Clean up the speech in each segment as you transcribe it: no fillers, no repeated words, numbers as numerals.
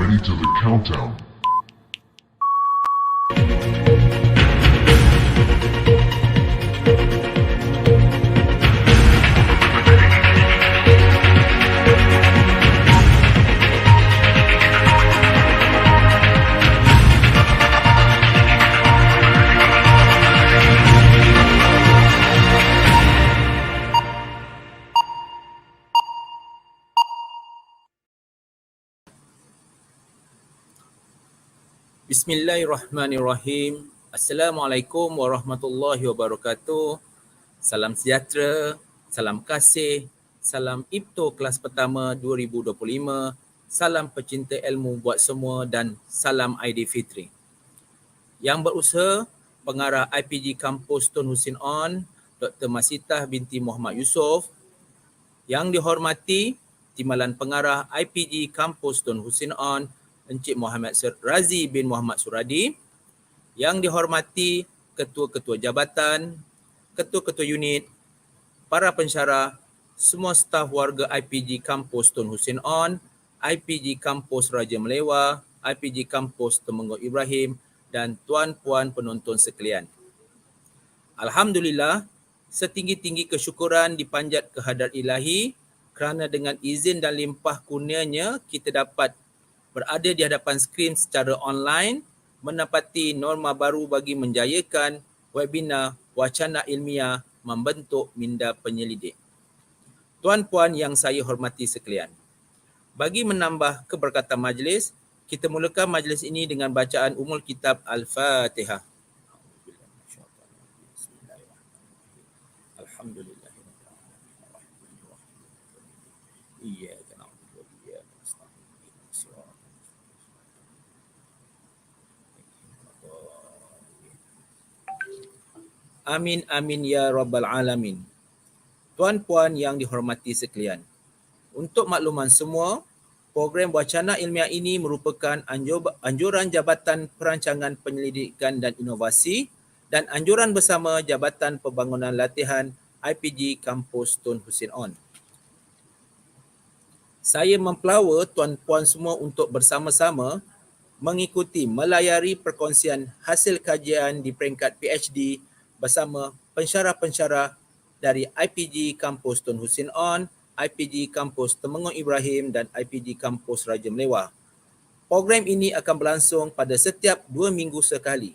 ready to the countdown. Bismillahirrahmanirrahim. Assalamualaikum warahmatullahi wabarakatuh. Salam sejahtera, salam kasih, salam IPTO kelas pertama 2025, salam pecinta ilmu buat semua dan salam Aidilfitri. Yang berusaha, pengarah IPG Kampus Tun Hussein On, Dr. Masitah binti Muhammad Yusof. Yang dihormati, Timbalan Pengarah IPG Kampus Tun Hussein On, Encik Muhammad Razi bin Muhammad Suradi. Yang dihormati ketua-ketua jabatan, ketua-ketua unit, para pensyarah, semua staf warga IPG Kampus Tun Hussein On, IPG Kampus Raja Melewa, IPG Kampus Temenggong Ibrahim dan tuan-puan penonton sekalian. Alhamdulillah, setinggi-tinggi kesyukuran dipanjat kehadrat Ilahi kerana dengan izin dan limpah kurnianya kita dapat berada di hadapan skrin secara online, menepati norma baru bagi menjayakan webinar wacana ilmiah membentuk minda penyelidik. Tuan-puan yang saya hormati sekalian, bagi menambah keberkatan majlis, kita mulakan majlis ini dengan bacaan Ummul Kitab Al-Fatihah. Alhamdulillah. Amin amin ya rabbal alamin. Tuan-puan yang dihormati sekalian, untuk makluman semua, program wacana ilmiah ini merupakan anjuran Jabatan Perancangan Penyelidikan dan Inovasi dan anjuran bersama Jabatan Pembangunan Latihan IPG Kampus Tun Hussein On. Saya mempelawa tuan-puan semua untuk bersama-sama mengikuti melayari perkongsian hasil kajian di peringkat PhD bersama pensyarah-pensyarah dari IPG Kampus Tun Hussein On, IPG Kampus Temenggong Ibrahim dan IPG Kampus Raja Melewa. Program ini akan berlangsung pada setiap 2 minggu sekali.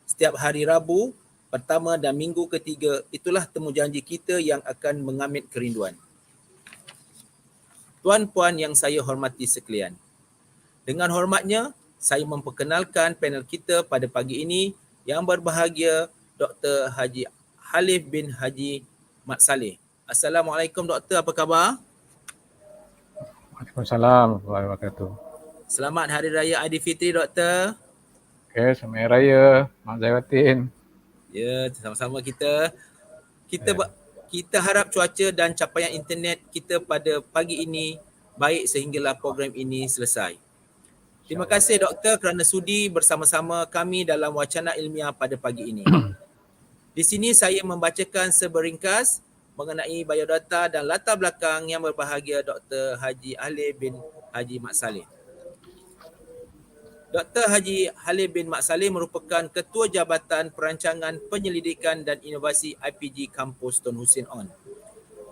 Setiap hari Rabu, pertama dan minggu ketiga, itulah temujanji kita yang akan mengamit kerinduan. Tuan-puan yang saya hormati sekalian, dengan hormatnya, saya memperkenalkan panel kita pada pagi ini yang berbahagia Dr. Haji Halif bin Haji Mat Saleh. Assalamualaikum Doktor, apa khabar? Waalaikumsalam warahmatullahi wabarakatuh. Selamat Hari Raya Aidilfitri Doktor. Okey, selamat Hari Raya, Mak Zaiwatin. Ya, sama-sama kita. Kita harap cuaca dan capaian internet kita pada pagi ini baik sehinggalah program ini selesai. Terima kasih Doktor kerana sudi bersama-sama kami dalam wacana ilmiah pada pagi ini. Di sini saya membacakan seberingkas mengenai biodata dan latar belakang yang berbahagia Dr. Haji Halif bin Haji Mat Saleh. Dr. Haji Halif bin Mat Saleh merupakan Ketua Jabatan Perancangan Penyelidikan dan Inovasi IPG Kampus Tun Hussein On.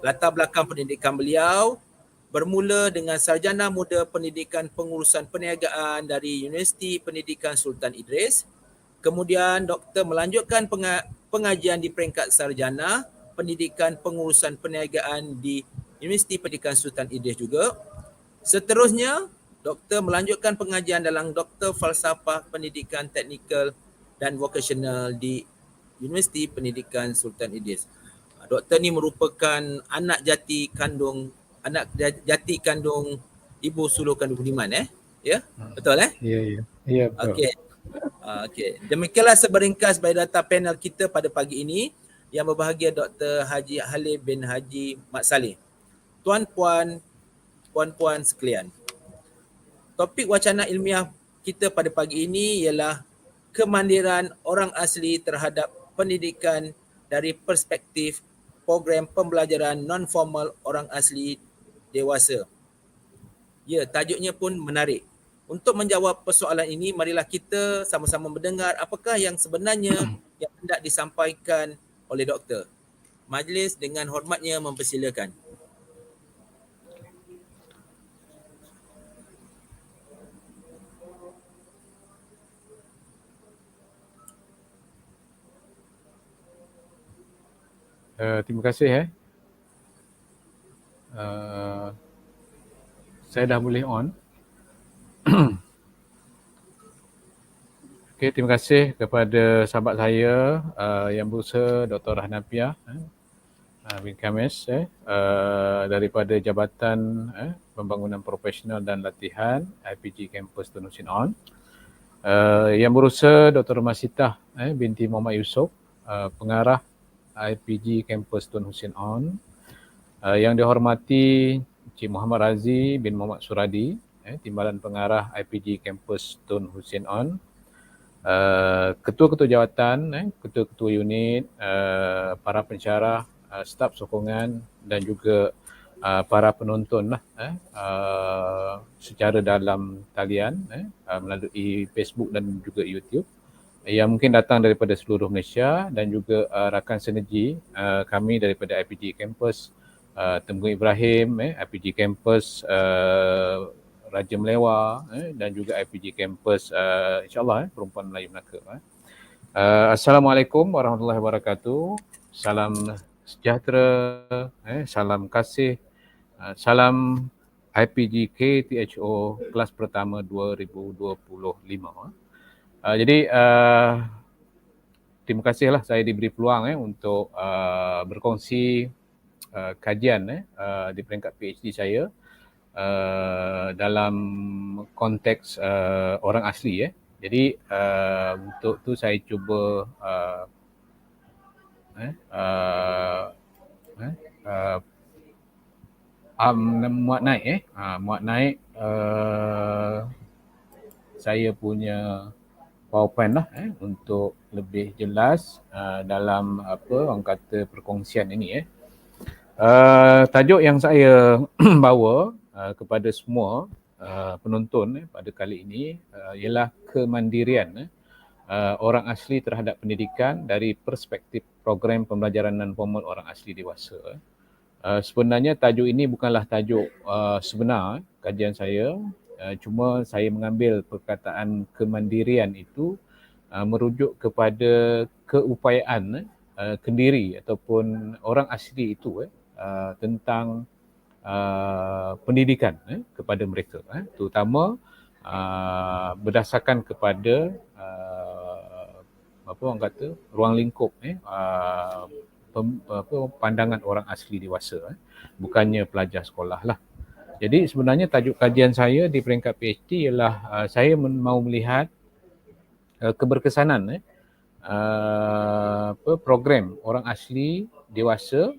Latar belakang pendidikan beliau bermula dengan Sarjana Muda Pendidikan Pengurusan Perniagaan dari Universiti Pendidikan Sultan Idris. Kemudian Doktor melanjutkan pengajian di peringkat Sarjana Pendidikan Pengurusan Perniagaan di Universiti Pendidikan Sultan Idris juga. Seterusnya, Doktor melanjutkan pengajian dalam Doktor Falsafah Pendidikan Teknikal dan Vocational di Universiti Pendidikan Sultan Idris. Doktor ni merupakan anak jati kandung Ibu Sulur Kandung Budiman Ya? Betul Ya, betul. Okey. Demikianlah seberingkas biodata panel kita pada pagi ini yang berbahagia Dr. Haji Halif bin Haji Mat Saleh. Tuan-puan, puan-puan sekalian. Topik wacana ilmiah kita pada pagi ini ialah kemandiran orang asli terhadap pendidikan dari perspektif program pembelajaran non-formal orang asli dewasa. Ya, tajuknya pun menarik. Untuk menjawab persoalan ini, marilah kita sama-sama mendengar apakah yang sebenarnya yang hendak disampaikan oleh doktor. Majlis dengan hormatnya mempersilakan. Terima kasih. Saya dah boleh on. Okay, terima kasih kepada sahabat saya yang berusaha Dr. Hanafiah bin Khamis daripada Jabatan Pembangunan Profesional dan Latihan IPG Kampus Tun Husin On. Yang berusaha Dr. Masitah binti Muhammad Yusof, pengarah IPG Kampus Tun Husin On. Yang dihormati Encik Muhammad Razi bin Muhammad Suradi, Timbalan Pengarah IPG Kampus Tun Husin On. Ketua-ketua jawatan, ketua-ketua unit, para pensyarah, staf sokongan dan juga para penonton secara dalam talian melalui Facebook dan juga YouTube yang mungkin datang daripada seluruh Malaysia dan juga rakan senerji kami daripada IPG Campus Temugun Ibrahim, IPG Campus Raja Melewa dan juga IPG Campus insyaAllah Perempuan Melayu Melaka. Assalamualaikum warahmatullahi wabarakatuh. Salam sejahtera, salam kasih, salam IPG KTHO kelas pertama 2025. Jadi terima kasihlah saya diberi peluang untuk berkongsi kajian di peringkat PhD saya dalam konteks orang asli. Jadi untuk tu saya cuba muat naik saya punya PowerPoint untuk lebih jelas dalam orang kata perkongsian ini. Tajuk yang saya bawa kepada semua penonton pada kali ini ialah kemandirian orang asli terhadap pendidikan dari perspektif program pembelajaran non-formal orang asli dewasa. Sebenarnya tajuk ini bukanlah tajuk sebenar kajian saya, cuma saya mengambil perkataan kemandirian itu merujuk kepada keupayaan kendiri ataupun orang asli itu tentang pendidikan kepada mereka, terutama berdasarkan kepada orang kata ruang lingkup pandangan orang asli dewasa, bukannya pelajar sekolah lah. Jadi sebenarnya tajuk kajian saya di peringkat PhD ialah saya mahu melihat keberkesanan program orang asli dewasa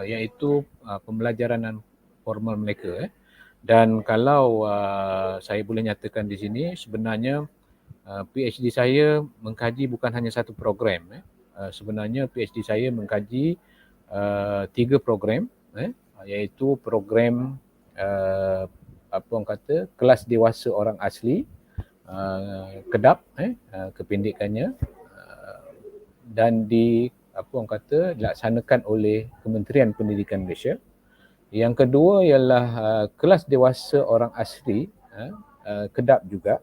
iaitu pembelajaran non formal mereka. Dan kalau saya boleh nyatakan di sini, sebenarnya PhD saya mengkaji bukan hanya satu program. Sebenarnya PhD saya mengkaji 3 program, iaitu program orang kata kelas dewasa orang asli, KEDAP kependekannya, dan orang kata dilaksanakan oleh Kementerian Pendidikan Malaysia. Yang kedua ialah kelas dewasa orang asli, KEDAP juga,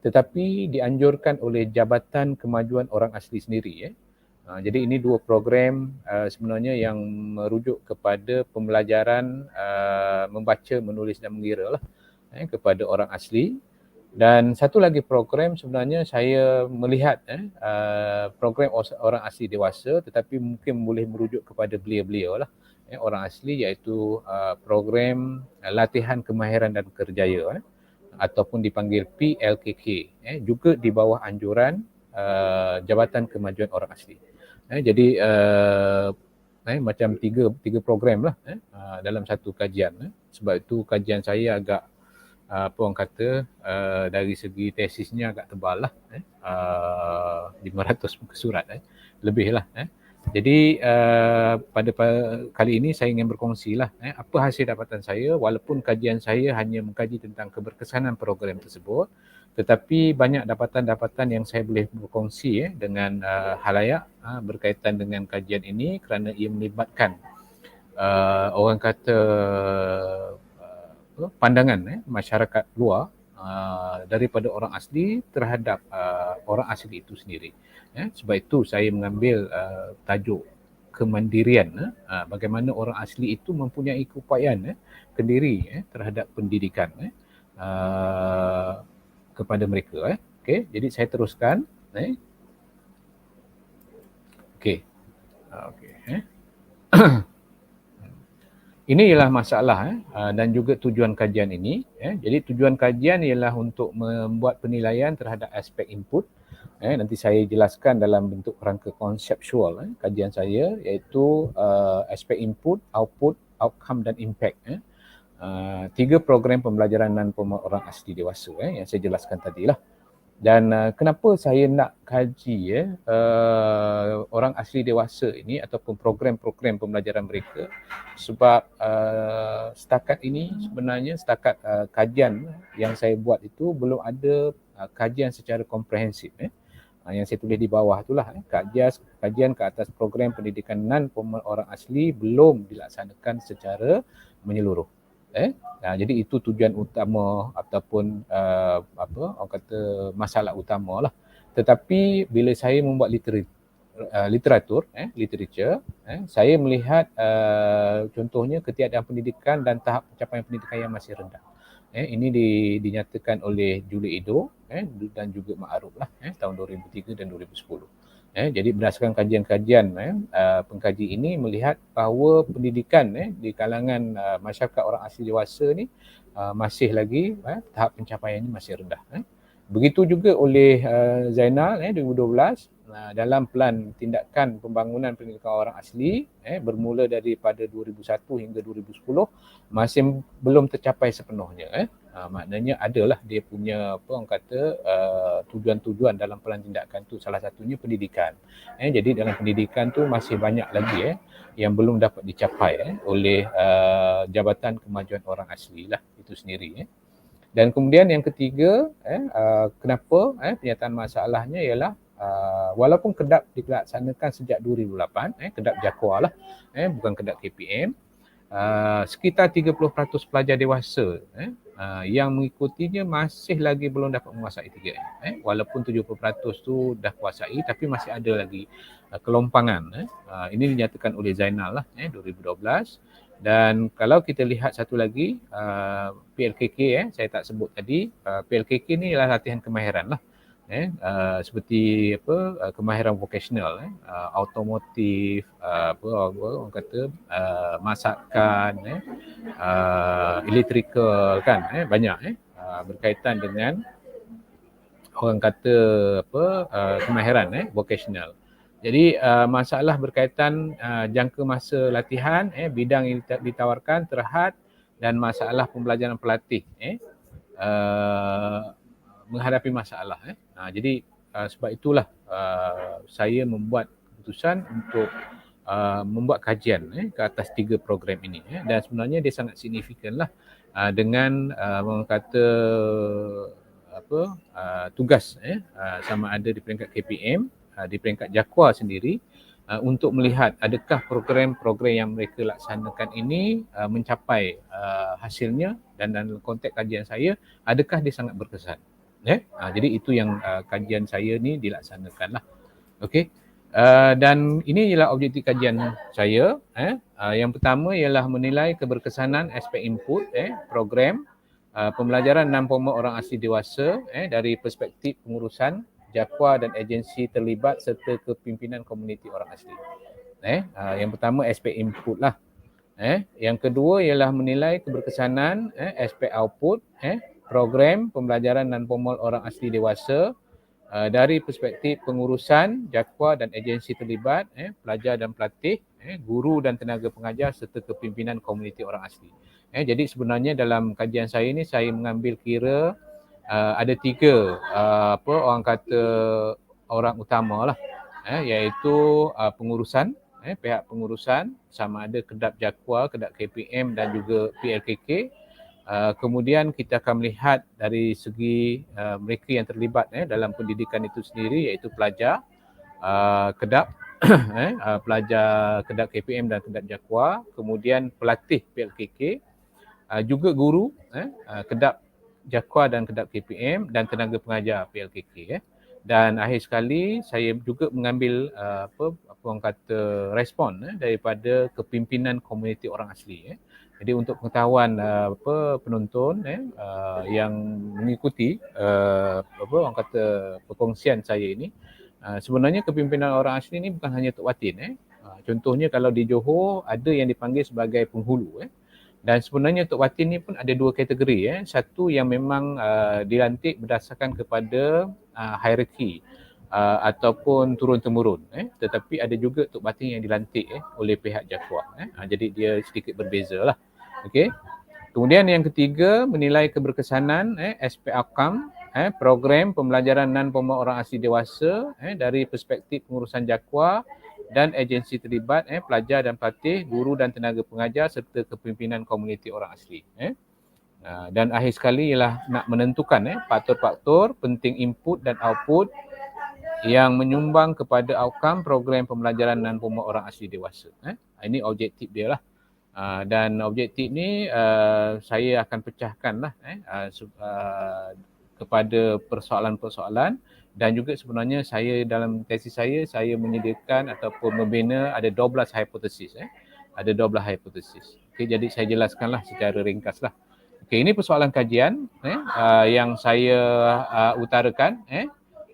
tetapi dianjurkan oleh Jabatan Kemajuan Orang Asli sendiri. Jadi ini 2 program sebenarnya yang merujuk kepada pembelajaran membaca, menulis dan mengira kepada orang asli. Dan satu lagi program sebenarnya saya melihat program orang asli dewasa, tetapi mungkin boleh merujuk kepada beliau-beliau lah orang asli, iaitu program latihan kemahiran dan kerjaya ataupun dipanggil PLKK, juga di bawah anjuran Jabatan Kemajuan Orang Asli. Jadi macam tiga program lah dalam satu kajian. Sebab itu kajian saya agak orang kata dari segi tesisnya agak tebal lah, 500 muka surat lebih lah. Jadi pada kali ini saya ingin berkongsilah apa hasil dapatan saya, walaupun kajian saya hanya mengkaji tentang keberkesanan program tersebut, tetapi banyak dapatan-dapatan yang saya boleh berkongsi dengan halayak berkaitan dengan kajian ini kerana ia melibatkan orang kata pandangan masyarakat luar daripada orang asli terhadap orang asli itu sendiri. Sebab itu saya mengambil tajuk kemandirian, bagaimana orang asli itu mempunyai keupayaan kendiri terhadap pendidikan kepada mereka. Okey, jadi saya teruskan. Okey. Ini ialah masalah dan juga tujuan kajian ini. Jadi tujuan kajian ialah untuk membuat penilaian terhadap aspek input. Nanti saya jelaskan dalam bentuk kerangka konseptual kajian saya, iaitu aspek input, output, outcome dan impact. 3 program pembelajaran non-formal orang asli dewasa yang saya jelaskan tadi lah. Dan kenapa saya nak kaji orang asli dewasa ini ataupun program-program pembelajaran mereka, sebab setakat ini sebenarnya setakat kajian yang saya buat itu belum ada kajian secara komprehensif. Yang saya tulis di bawah itulah kajian ke atas program pendidikan non-formal orang asli belum dilaksanakan secara menyeluruh. Jadi itu tujuan utama ataupun orang kata masalah utama lah. Tetapi bila saya membuat literatur, saya melihat contohnya ketiadaan pendidikan dan tahap pencapaian pendidikan yang masih rendah. Ini dinyatakan oleh Julie Ido dan juga Ma'aruf lah tahun 2003 dan 2010. Jadi berdasarkan kajian-kajian pengkaji ini melihat bahawa pendidikan di kalangan masyarakat orang asli dewasa ni masih lagi tahap pencapaiannya masih rendah. Begitu juga oleh Zainal 2012 dalam plan tindakan pembangunan pendidikan orang asli bermula daripada 2001 hingga 2010 masih belum tercapai sepenuhnya. Maknanya adalah dia punya orang kata tujuan-tujuan dalam plan tindakan tu, salah satunya pendidikan. Jadi dalam pendidikan tu masih banyak lagi yang belum dapat dicapai oleh Jabatan Kemajuan Orang Asli lah itu sendiri. Dan kemudian yang ketiga, kenapa penyataan masalahnya ialah walaupun kedap dilaksanakan sejak 2008, kedap Jakwa lah, bukan kedap KPM, sekitar 30% pelajar dewasa yang mengikutinya masih lagi belum dapat menguasai 3M. Walaupun 70% tu dah kuasai, tapi masih ada lagi kelompangan. Ini dinyatakan oleh Zainal lah 2012. Dan kalau kita lihat satu lagi, PLKK saya tak sebut tadi, PLKK ni ialah latihan kemahiran lah. Seperti kemahiran vokasional, automotif, orang kata masakan, electrical kan, banyak berkaitan dengan orang kata kemahiran vokasional. Jadi masalah berkaitan jangka masa latihan, bidang yang ditawarkan, terhad dan masalah pembelajaran pelatih menghadapi masalah. Jadi sebab itulah saya membuat keputusan untuk membuat kajian ke atas 3 program ini. Dan sebenarnya dia sangat signifikan lah dengan orang kata tugas sama ada di peringkat KPM, di peringkat Jakwa sendiri, untuk melihat adakah program-program yang mereka laksanakan ini mencapai hasilnya, dan dalam konteks kajian saya adakah dia sangat berkesan. Jadi itu yang kajian saya ni dilaksanakan lah. Okey. Dan ini ialah objektif kajian saya. Yang pertama ialah menilai keberkesanan aspek input program pembelajaran non-formal orang asli dewasa dari perspektif pengurusan, Jakwa dan agensi terlibat serta kepimpinan komuniti orang asli. Yang pertama aspek input lah. Yang kedua ialah menilai keberkesanan aspek output program pembelajaran non-formal orang asli dewasa dari perspektif pengurusan, Jakwa dan agensi terlibat, pelajar dan pelatih, guru dan tenaga pengajar serta kepimpinan komuniti orang asli. Jadi sebenarnya dalam kajian saya ni saya mengambil kira ada 3 orang kata orang utama lah. iaitu pengurusan, pihak pengurusan sama ada Kedap Jakua, Kedap KPM dan juga PLKK. Kemudian kita akan melihat dari segi mereka yang terlibat dalam pendidikan itu sendiri, iaitu pelajar Kedap, pelajar Kedap KPM dan Kedap Jakua, kemudian pelatih PLKK, juga guru Kedap Jakua dan Kedap KPM dan tenaga pengajar PLKK. Dan akhir sekali saya juga mengambil apa orang kata respon daripada kepimpinan komuniti orang asli. Jadi untuk pengetahuan penonton yang mengikuti apa orang kata perkongsian saya ini, sebenarnya kepimpinan orang asli ini bukan hanya Tok Watin. Contohnya kalau di Johor ada yang dipanggil sebagai penghulu. Dan sebenarnya Tok Watin ni pun ada dua kategori. Satu yang memang dilantik berdasarkan kepada hierarki ataupun turun-temurun. Tetapi ada juga Tok Watin yang dilantik oleh pihak Jakua. Jadi dia sedikit berbeza lah. Okay. Kemudian yang ketiga, menilai keberkesanan aspek outcome program pembelajaran non-formal orang asli dewasa dari perspektif pengurusan Jakua dan agensi terlibat, pelajar dan pelatih, guru dan tenaga pengajar serta kepimpinan komuniti orang asli. Dan akhir sekali ialah nak menentukan faktor-faktor penting input dan output yang menyumbang kepada outcome program pembelajaran non-formal orang asli dewasa. Ini objektif dia lah. Dan objektif ni saya akan pecahkan lah kepada persoalan-persoalan. Dan juga sebenarnya saya dalam tesis saya menyediakan ataupun membina ada 12 hipotesis. Ada 12 hipotesis. Okay, jadi saya jelaskanlah secara ringkaslah. Okay, ini persoalan kajian yang saya utarakan.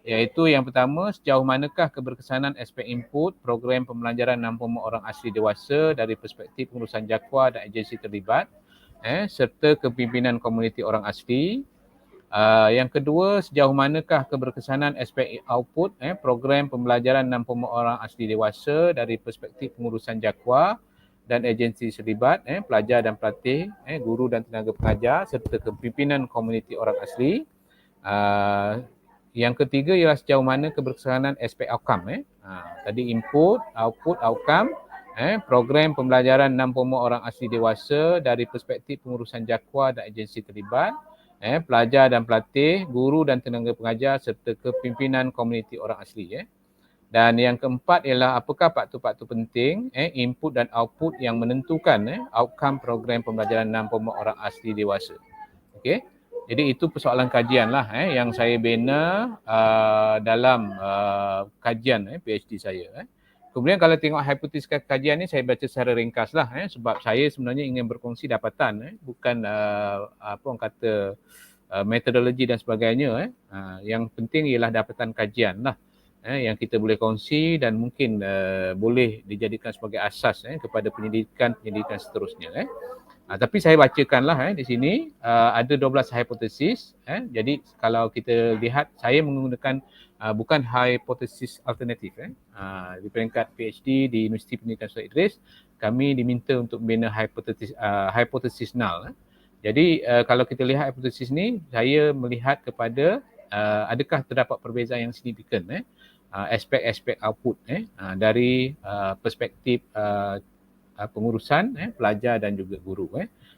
Iaitu yang pertama, sejauh manakah keberkesanan aspek input program pembelajaran non-formal orang asli dewasa dari perspektif pengurusan Jakua dan agensi terlibat serta kepimpinan komuniti orang asli. Yang kedua, sejauh manakah keberkesanan aspek output program pembelajaran non-formal orang asli dewasa dari perspektif pengurusan Jakua dan agensi terlibat, pelajar dan pelatih, guru dan tenaga pengajar serta kepimpinan komuniti orang asli. Yang ketiga ialah sejauh mana keberkesanan aspek outcome. Tadi input, output, outcome. Program pembelajaran non-formal orang asli dewasa dari perspektif pengurusan Jakua dan agensi terlibat. Pelajar dan pelatih, guru dan tenaga pengajar serta kepimpinan komuniti orang asli. Dan yang keempat ialah apakah faktor-faktor penting, input dan output yang menentukan outcome program pembelajaran non-formal orang asli dewasa. Okey. Jadi itu persoalan kajian lah yang saya bina dalam kajian PhD saya. Kemudian kalau tengok hipotesis kajian ni saya baca secara ringkas lah sebab saya sebenarnya ingin berkongsi dapatan bukan apa orang kata metodologi dan sebagainya. Yang penting ialah dapatan kajian lah yang kita boleh kongsi dan mungkin boleh dijadikan sebagai asas kepada penyelidikan seterusnya. Tapi saya bacakanlah di sini ada 12 hipotesis. Jadi kalau kita lihat saya menggunakan bukan hipotesis alternatif. Di peringkat PhD di Universiti Pendidikan Sultan Idris, kami diminta untuk membina hipotesis null. Jadi kalau kita lihat hipotesis ni, saya melihat kepada adakah terdapat perbezaan yang signifikan aspek-aspek output dari perspektif pengurusan pelajar dan juga guru.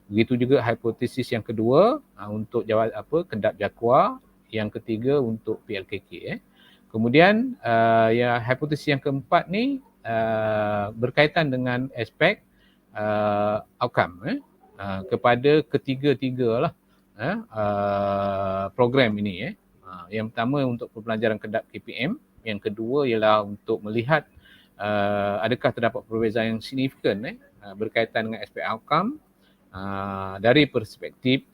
Begitu juga hipotesis yang kedua untuk jawab Kedap Jakua, yang ketiga untuk PLKK. Kemudian hipotesis yang keempat ni berkaitan dengan aspek outcome kepada ketiga-tiga lah program ini. Yang pertama untuk pembelajaran Kedap KPM, yang kedua ialah untuk melihat adakah terdapat perbezaan yang signifikan berkaitan dengan aspek outcome dari perspektif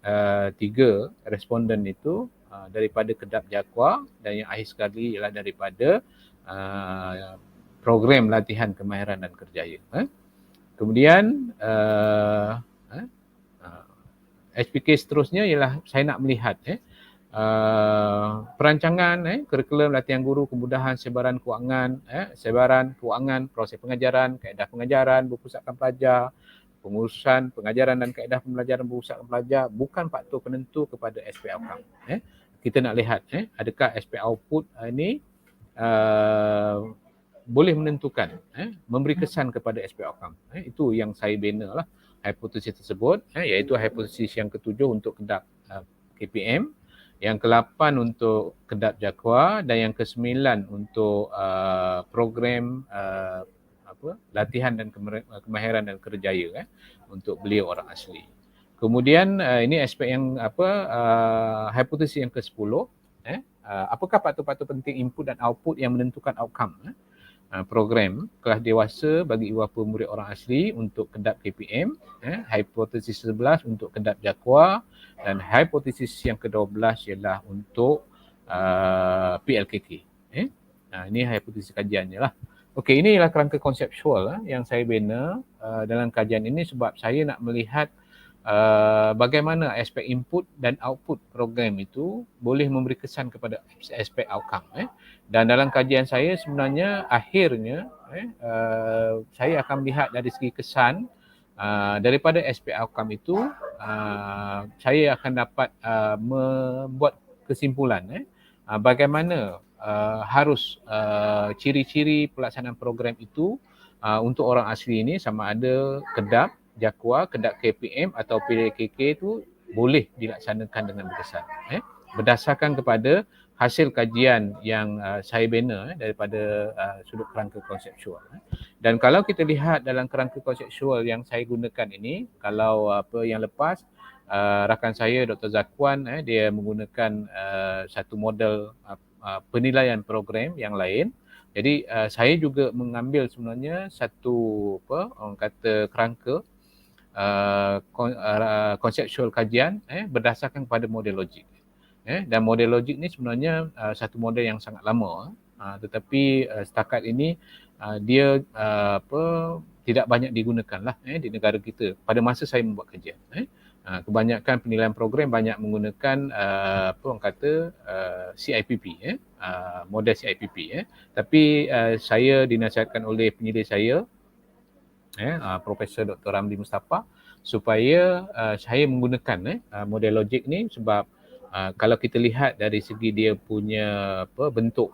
tiga responden itu daripada Kedap Jakua, dan yang akhir sekali ialah daripada program latihan kemahiran dan kerjaya. Kemudian SPK seterusnya ialah saya nak melihat perancangan kurikulum latihan guru, kemudahan sebaran keuangan, proses pengajaran, kaedah pengajaran berpusatkan pelajar, pengurusan pengajaran dan kaedah pembelajaran berpusatkan pelajar bukan faktor penentu kepada aspek outcome. Kita nak lihat adakah aspek output ini boleh menentukan, memberi kesan kepada aspek outcome. Itu yang saya bina lah hipotesis tersebut, iaitu hipotesis yang ketujuh untuk kedap KPM, yang ke-8 untuk kedap Jakwa dan yang ke-9 untuk program latihan dan kemahiran dan kerjaya untuk beliau orang asli. Kemudian ini aspek yang hipotesis yang ke-10, apakah faktor-faktor penting input dan output yang menentukan outcome program kelas dewasa bagi ibu bapa murid orang asli untuk kedap KPM, hipotesis 11 untuk kedap Jakwa dan hipotesis yang ke-12 ialah untuk PLKK. Ini hipotesis kajiannya lah. Okey, ini ialah kerangka konseptual yang saya bina dalam kajian ini sebab saya nak melihat bagaimana aspek input dan output program itu boleh memberi kesan kepada aspek outcome. Dan dalam kajian saya sebenarnya akhirnya saya akan melihat dari segi kesan daripada aspek outcome itu saya akan dapat membuat kesimpulan bagaimana harus ciri-ciri pelaksanaan program itu untuk orang asli ini sama ada kedap Jakwa, kedap KPM atau PKK itu boleh dilaksanakan dengan berkesan. Berdasarkan kepada hasil kajian yang saya bina daripada sudut kerangka konseptual. Dan kalau kita lihat dalam kerangka konseptual yang saya gunakan ini, kalau yang lepas rakan saya Dr. Zakwan dia menggunakan satu model penilaian program yang lain. Jadi saya juga mengambil sebenarnya satu orang kata kerangka konseptual kajian berdasarkan pada model logik. Dan model logik ni sebenarnya satu model yang sangat lama, tetapi setakat ini dia tidak banyak digunakan lah di negara kita pada masa saya membuat kajian. Kebanyakan penilaian program banyak menggunakan orang kata CIPP, model CIPP. Tapi saya dinasihatkan oleh penyelidik saya, Profesor Dr. Ramli Mustafa, supaya saya menggunakan model logik ni sebab kalau kita lihat dari segi dia punya bentuk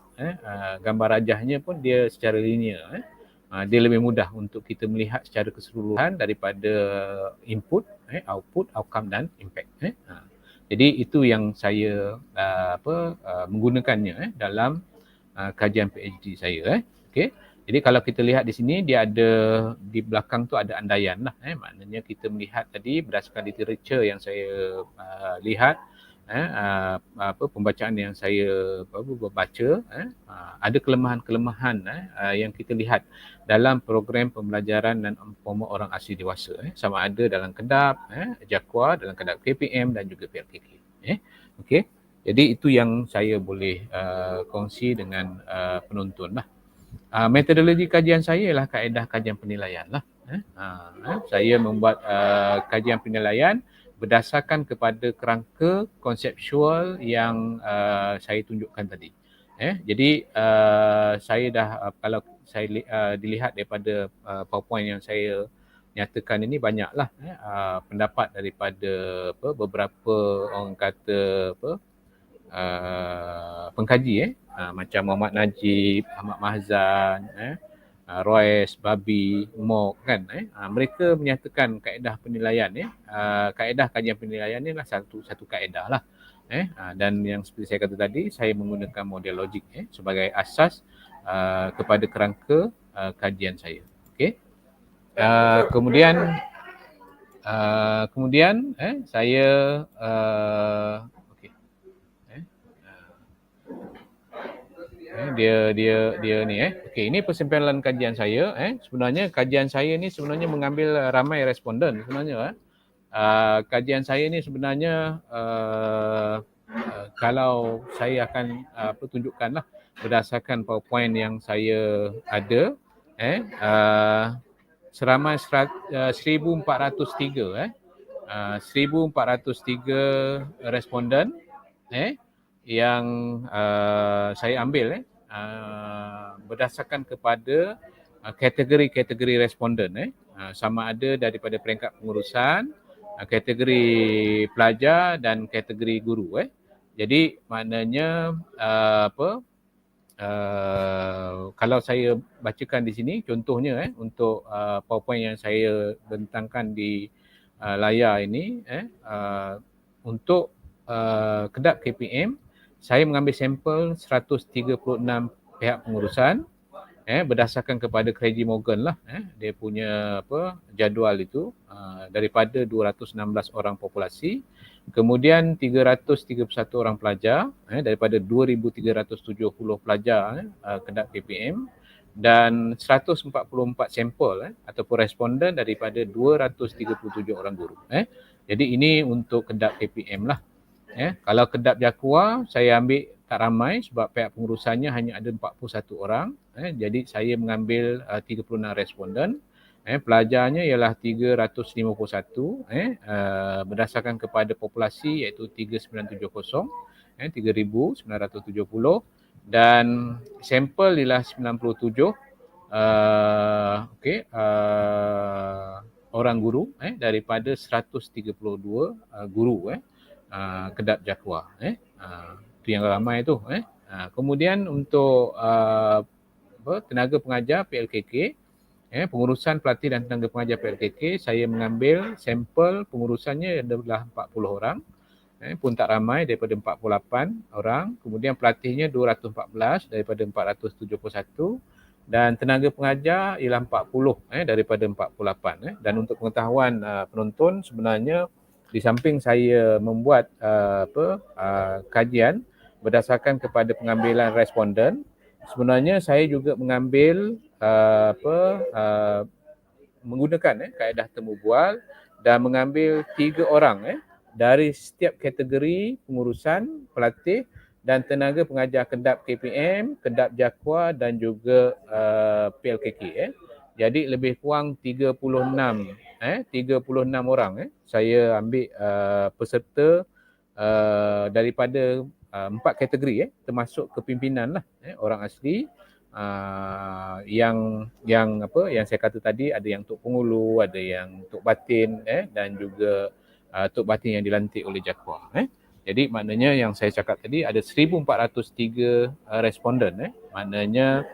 gambar rajahnya pun dia secara linear, dia lebih mudah untuk kita melihat secara keseluruhan daripada input, output, outcome dan impact. Jadi itu yang saya menggunakannya dalam kajian PhD saya. Okey. Jadi kalau kita lihat di sini dia ada di belakang tu ada andaian lah, maknanya kita melihat tadi berdasarkan literature yang saya lihat, pembacaan yang saya baca, ada kelemahan-kelemahan yang kita lihat dalam program pembelajaran dan employment orang asli dewasa, sama ada dalam kedap Jakwa, dalam kedap KPM dan juga PLKK. Okey. Jadi itu yang saya boleh kongsi dengan penonton lah. Metodologi kajian saya ialah kaedah kajian penilaian lah. Saya membuat kajian penilaian berdasarkan kepada kerangka konseptual yang saya tunjukkan tadi. Jadi saya dah kalau saya dilihat daripada PowerPoint yang saya nyatakan ini banyaklah pendapat daripada beberapa orang kata pengkaji macam Muhammad Najib, Ahmad Mahzan, Royce, Babi, Mok kan, mereka menyatakan kaedah penilaian kaedah kajian penilaian ni lah satu kaedah lah, dan yang seperti saya kata tadi, saya menggunakan model logik sebagai asas kepada kerangka kajian saya. Okey. Kemudian saya dia ni okey, ini persimpulan kajian saya. Sebenarnya kajian saya ni sebenarnya mengambil ramai responden sebenarnya. Kajian saya ni sebenarnya kalau saya akan tunjukkanlah berdasarkan PowerPoint yang saya ada, seramai 1403 responden yang saya ambil berdasarkan kepada kategori-kategori responden, sama ada daripada peringkat pengurusan, kategori pelajar dan kategori guru. Jadi maknanya kalau saya bacakan di sini contohnya untuk PowerPoint yang saya bentangkan di layar ini untuk kedap KPM saya mengambil sampel 136 pihak pengurusan berdasarkan kepada Craigie Morgan lah dia punya jadual itu daripada 216 orang populasi, kemudian 331 orang pelajar daripada 2370 pelajar kedap KPM, dan 144 sampel ataupun responden daripada 237 orang guru. Jadi ini untuk kedap KPM lah. Kalau kedap Jakua saya ambil tak ramai sebab pihak pengurusannya hanya ada 41 orang. Jadi saya mengambil 36 responden. Pelajarnya ialah 351 berdasarkan kepada populasi iaitu 3970, 3970, dan sampel ialah 97 orang guru daripada 132 guru kedap Jakua. Itu yang ramai tu. Kemudian untuk tenaga pengajar PLKK, pengurusan pelatih dan tenaga pengajar PLKK, saya mengambil sampel pengurusannya adalah 40 orang. Pun tak ramai daripada 48 orang. Kemudian pelatihnya 214 daripada 471. Dan tenaga pengajar ialah 40 daripada 48. Dan untuk pengetahuan penonton, sebenarnya di samping saya membuat kajian berdasarkan kepada pengambilan responden, sebenarnya saya juga mengambil menggunakan kaedah temu bual dan mengambil 3 orang dari setiap kategori pengurusan, pelatih dan tenaga pengajar kedap KPM, kedap Jakua dan juga PLKK. Jadi lebih kurang 36 orang saya ambil peserta daripada 4 kategori termasuk kepimpinan lah, orang asli yang saya kata tadi, ada yang Tok Pengulu, ada yang Tok Batin dan juga Tok Batin yang dilantik oleh Jakua. Jadi maknanya yang saya cakap tadi ada 1403 responden, maknanya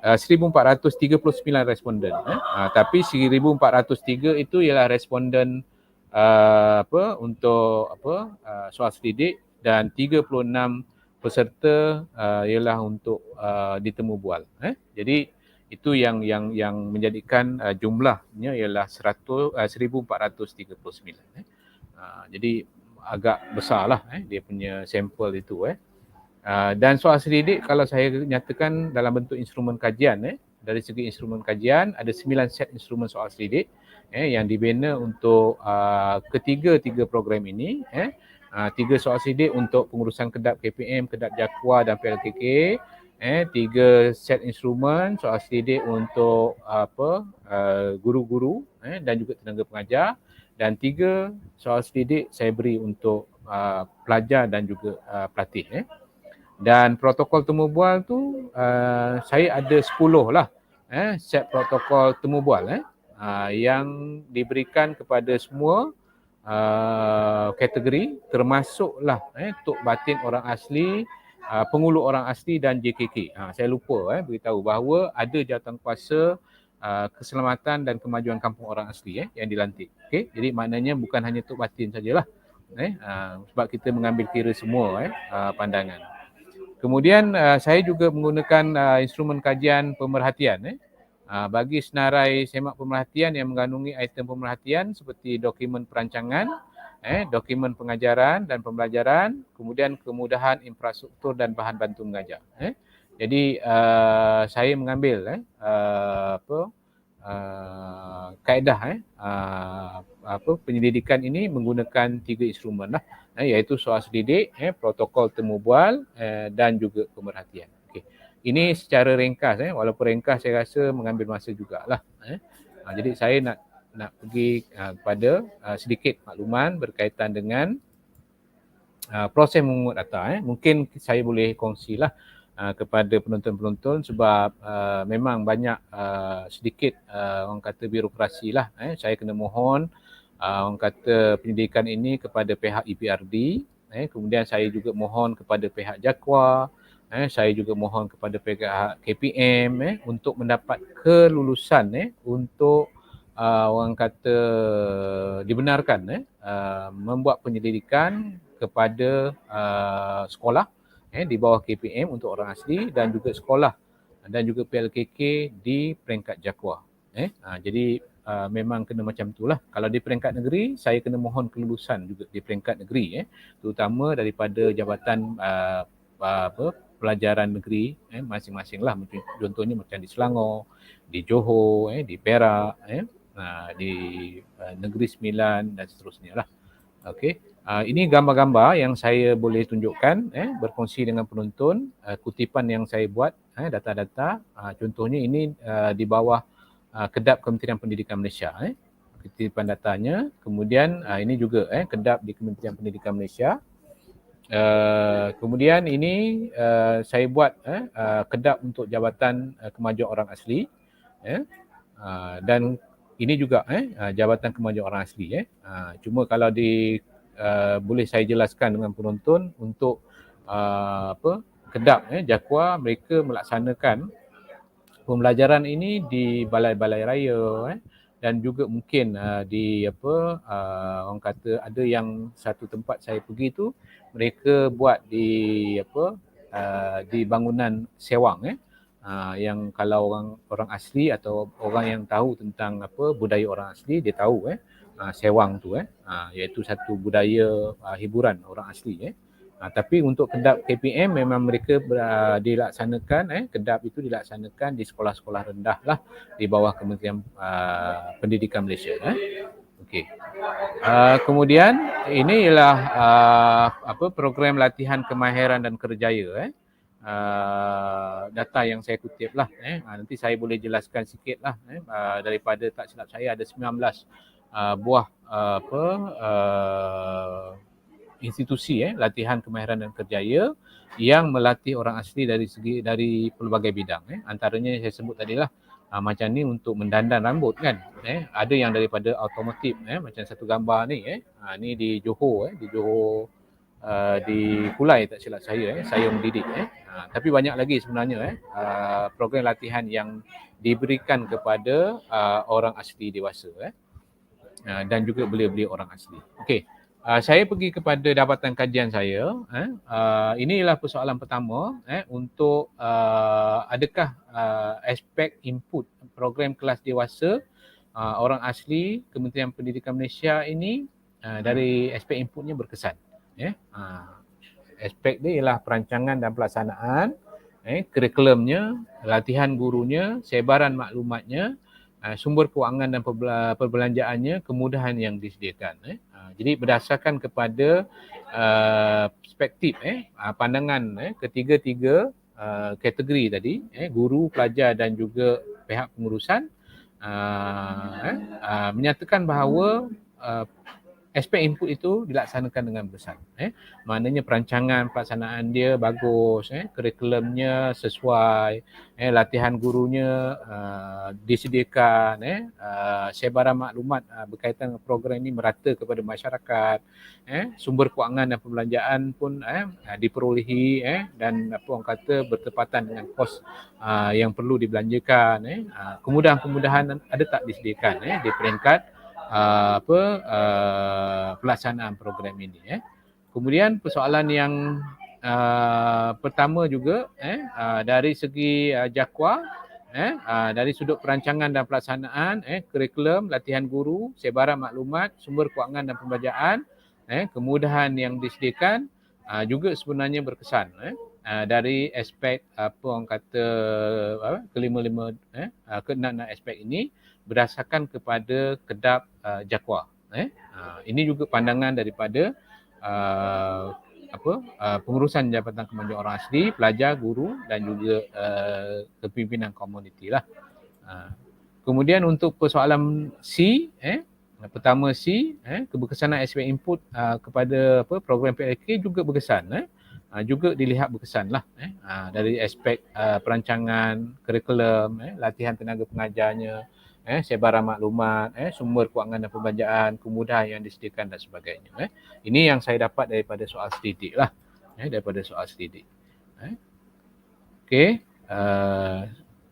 1439 responden. Tapi 1403 itu ialah responden untuk soal selidik, dan 36 peserta ialah untuk ditemu bual. Jadi itu yang menjadikan jumlahnya ialah 1439. Jadi agak besarlah dia punya sampel itu. Dan soal selidik kalau saya nyatakan dalam bentuk instrumen kajian, dari segi instrumen kajian ada 9 set instrumen soal selidik yang dibina untuk ketiga program ini. 3 soal selidik untuk pengurusan kedap KPM, kedap Jakua dan PLKK. 3 set instrumen soal selidik untuk guru-guru dan juga tenaga pengajar, dan 3 soal selidik saya beri untuk pelajar dan juga pelatih. Dan protokol temu bual tu saya ada 10 lah set protokol temu bual yang diberikan kepada semua kategori, termasuklah Tok Batin orang asli, Pengulu orang asli dan JKK. Saya lupa beritahu bahawa ada jawatankuasa keselamatan dan kemajuan kampung orang asli yang dilantik. Okay? Jadi maknanya bukan hanya Tok Batin sajalah, sebab kita mengambil kira semua pandangan. Kemudian saya juga menggunakan instrumen kajian pemerhatian bagi senarai semak pemerhatian yang mengandungi item pemerhatian seperti dokumen perancangan, dokumen pengajaran dan pembelajaran, kemudian kemudahan infrastruktur dan bahan bantu mengajar. Jadi saya mengambil kaedah penyelidikan ini menggunakan 3 instrumen lah, iaitu soal selidik, protokol temu bual dan juga pemerhatian. Okay. Ini secara ringkas, walaupun ringkas saya rasa mengambil masa jugalah. Jadi saya nak pergi kepada sedikit makluman berkaitan dengan proses memungut data. Mungkin saya boleh kongsilah kepada penonton-penonton sebab memang banyak sedikit orang kata birokrasi lah. Saya kena mohon orang kata penyelidikan ini kepada pihak EPRD, kemudian saya juga mohon kepada pihak Jakua, Saya juga mohon kepada pihak KPM untuk mendapat kelulusan untuk orang kata dibenarkan membuat penyelidikan kepada sekolah di bawah KPM untuk orang asli dan juga sekolah dan juga PLKK di peringkat JAKWA. Jadi memang kena macam itulah. Kalau di peringkat negeri, saya kena mohon kelulusan juga di peringkat negeri, terutama daripada jabatan pelajaran negeri masing-masing lah. Contohnya macam di Selangor, di Johor, di Perak, di Negeri Sembilan dan seterusnya lah. Okey, ini gambar-gambar yang saya boleh tunjukkan, berkongsi dengan penonton, kutipan yang saya buat, data-data. Contohnya ini di bawah Kedap Kementerian Pendidikan Malaysia, kutipan datanya. Kemudian ini juga Kedap di Kementerian Pendidikan Malaysia. Kemudian ini saya buat Kedap untuk Jabatan Kemajuan Orang Asli, dan ini juga Jabatan Kemajuan Orang Asli. Cuma kalau boleh saya jelaskan dengan penonton untuk Kedap JAKWA, mereka melaksanakan pembelajaran ini di balai-balai raya dan juga mungkin di orang kata ada yang satu tempat saya pergi tu mereka buat di di bangunan sewang yang kalau orang asli atau orang yang tahu tentang budaya orang asli dia tahu sewang tu iaitu satu budaya hiburan orang asli tapi untuk Kedap KPM memang mereka dilaksanakan Kedap itu dilaksanakan di sekolah-sekolah rendah lah di bawah Kementerian Pendidikan Malaysia. Okey. Kemudian ini ialah program latihan kemahiran dan kerjaya data yang saya kutip lah nanti saya boleh jelaskan sikit lah daripada tak silap saya ada 19 buah institusi latihan kemahiran dan kerjaya yang melatih orang asli dari pelbagai bidang antaranya saya sebut tadilah macam ni untuk mendandan rambut kan ada yang daripada automotif macam satu gambar ni ni di Johor di Johor di Kulai tak silap saya mendidik tapi banyak lagi sebenarnya program latihan yang diberikan kepada orang asli dewasa dan juga belia-belia orang asli. Okey. Saya pergi kepada dapatan kajian saya. Inilah persoalan pertama untuk adakah aspek input program kelas dewasa orang asli Kementerian Pendidikan Malaysia ini dari aspek inputnya berkesan. Aspek dia ialah perancangan dan pelaksanaan, kurikulumnya, latihan gurunya, sebaran maklumatnya, sumber kewangan dan perbelanjaannya, kemudahan yang disediakan. Jadi berdasarkan kepada perspektif pandangan ketiga-tiga kategori tadi, guru, pelajar dan juga pihak pengurusan menyatakan bahawa aspek input itu dilaksanakan dengan besar. Maknanya perancangan pelaksanaan dia bagus, kurikulumnya sesuai, latihan gurunya disediakan, sebaran maklumat berkaitan dengan program ini merata kepada masyarakat, sumber kewangan dan perbelanjaan pun diperolehi dan orang kata bertepatan dengan kos yang perlu dibelanjakan. Kemudahan-kemudahan ada tak disediakan di peringkat pelaksanaan program ini. Kemudian persoalan yang pertama juga dari segi JAKWA, dari sudut perancangan dan pelaksanaan, kurikulum, latihan guru, sebaran maklumat, sumber kewangan dan pembelajaran, kemudahan yang disediakan juga sebenarnya berkesan dari aspek orang kata keenam aspek ini berdasarkan kepada Kedap JAKWA. Ini juga pandangan daripada pengurusan Jabatan Kemajuan Orang Asli, pelajar, guru dan juga kepimpinan komuniti lah. Kemudian untuk persoalan C, pertama C, keberkesanan aspek input kepada program PLK juga berkesan. Juga dilihat berkesan lah dari aspek perancangan, kurikulum, latihan tenaga pengajarnya, sebaran maklumat, sumber kewangan dan perbelanjaan, kemudahan yang disediakan dan sebagainya. Ini yang saya dapat daripada soal selidik lah, daripada soal selidik. Okey.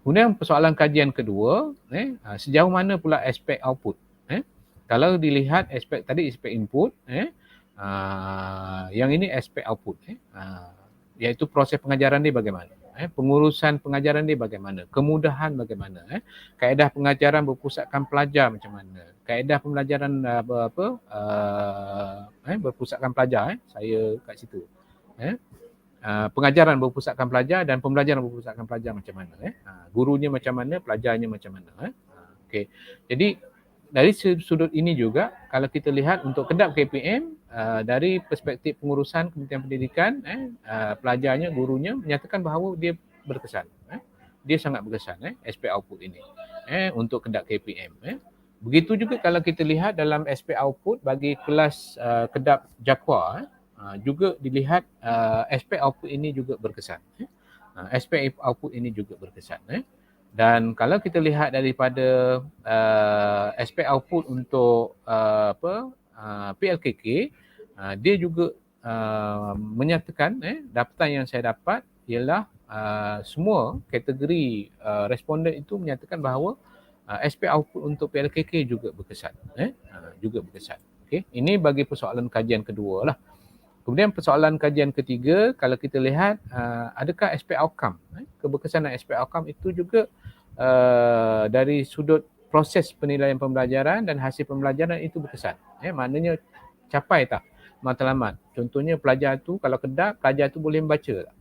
Kemudian persoalan kajian kedua, sejauh mana pula aspek output? Kalau dilihat aspek tadi aspek input, yang ini aspek output, iaitu proses pengajaran dia bagaimana, pengurusan pengajaran dia bagaimana, kemudahan bagaimana, kaedah pengajaran berpusatkan pelajar macam mana, kaedah pembelajaran berpusatkan pelajar, saya kat situ. Pengajaran berpusatkan pelajar dan pembelajaran berpusatkan pelajar macam mana, gurunya macam mana, pelajarnya macam mana. Okey. Jadi dari sudut ini juga kalau kita lihat untuk kedap KPM dari perspektif pengurusan Kementerian Pendidikan, pelajarnya, gurunya menyatakan bahawa dia berkesan. Dia sangat berkesan aspek output ini untuk kedap KPM. Begitu juga kalau kita lihat dalam aspek output bagi kelas kedap Jakwa, juga dilihat aspek output ini juga berkesan. Aspek output ini juga berkesan. Dan kalau kita lihat daripada aspek output untuk PLKK, dia juga menyatakan dapatan yang saya dapat ialah semua kategori responden itu menyatakan bahawa aspek output untuk PLKK juga berkesan. Juga berkesan. Okay. Ini bagi persoalan kajian kedua lah. Kemudian persoalan kajian ketiga, kalau kita lihat adakah aspek outcome, keberkesanan aspek outcome itu juga dari sudut proses penilaian pembelajaran dan hasil pembelajaran itu berkesan. Maknanya capai tak matlamat. Contohnya pelajar tu kalau kedap, pelajar tu boleh membaca tak?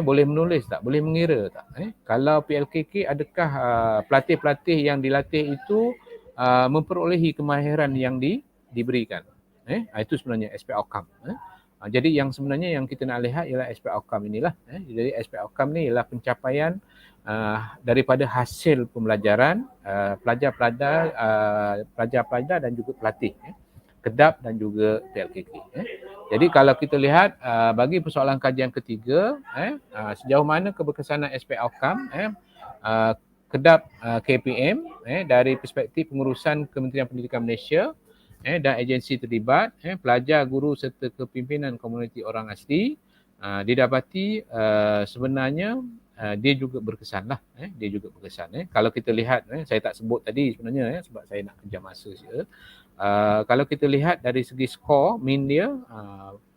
Boleh menulis tak? Boleh mengira tak? Kalau PLKK, adakah pelatih-pelatih yang dilatih itu memperolehi kemahiran yang diberikan? Itu sebenarnya aspek outcome. Jadi yang sebenarnya yang kita nak lihat ialah aspek outcome inilah. Jadi aspek outcome ni ialah pencapaian daripada hasil pembelajaran pelajar-pelajar dan juga pelatih, kedap dan juga PLKK. Jadi kalau kita lihat bagi persoalan kajian ketiga, sejauh mana keberkesanan aspek outcome kedap KPM dari perspektif pengurusan Kementerian Pendidikan Malaysia dan agensi terlibat, pelajar, guru serta kepimpinan komuniti orang asli didapati sebenarnya dia juga berkesan lah. Dia juga berkesan. Kalau kita lihat, saya tak sebut tadi sebenarnya sebab saya nak kejar masa saja. Kalau kita lihat dari segi skor, min dia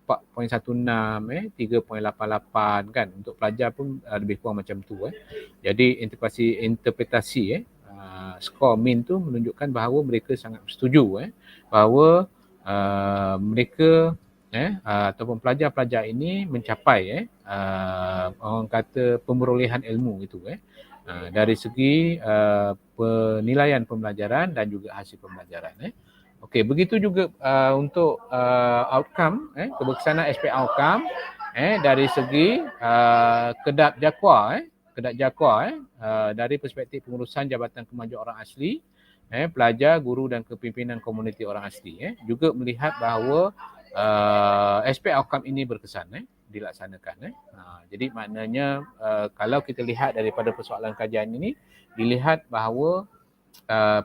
4.16, 3.88 kan. Untuk pelajar pun lebih kurang macam tu. Jadi interpretasi skor min tu menunjukkan bahawa mereka sangat bersetuju bahawa mereka ataupun pelajar-pelajar ini mencapai orang kata pemerolehan ilmu itu dari segi penilaian pembelajaran dan juga hasil pembelajaran. Okey, begitu juga untuk outcome, keberkesanan aspek outcome dari segi kedap Jakwa, dari perspektif pengurusan Jabatan Kemajuan Orang Asli, pelajar, guru dan kepimpinan komuniti orang asli juga melihat bahawa aspek outcome ini berkesan dilaksanakan. Jadi maknanya kalau kita lihat daripada persoalan kajian ini, dilihat bahawa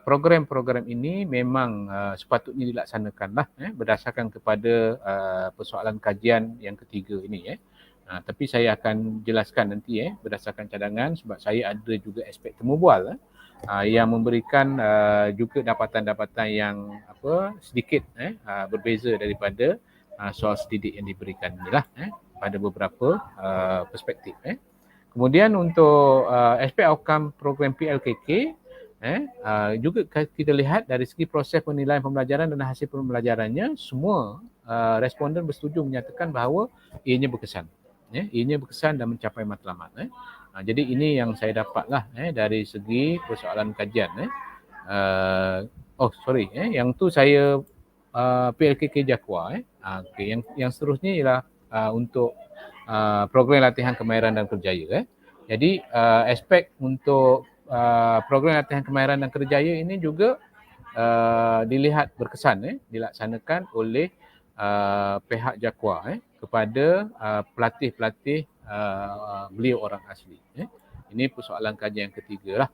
program-program ini memang sepatutnya dilaksanakanlah berdasarkan kepada persoalan kajian yang ketiga ini. Tapi saya akan jelaskan nanti berdasarkan cadangan sebab saya ada juga aspek temubual yang memberikan juga dapatan-dapatan yang sedikit berbeza daripada soal sedidik yang diberikan inilah pada beberapa perspektif. Kemudian untuk aspek outcome program PLKK juga kita lihat dari segi proses penilaian pembelajaran dan hasil pembelajarannya, semua responden bersetuju menyatakan bahawa ianya berkesan. Ianya berkesan dan mencapai matlamat. Jadi ini yang saya dapatlah dari segi persoalan kajian. Yang tu saya PLKK Jakwa. Okay. Yang seterusnya ialah untuk program latihan kemahiran dan kerjaya. Jadi aspek untuk program latihan kemahiran dan kerjaya ini juga dilihat berkesan dilaksanakan oleh pihak Jakwa kepada pelatih-pelatih beliau orang asli. Ini persoalan kajian ketiga lah.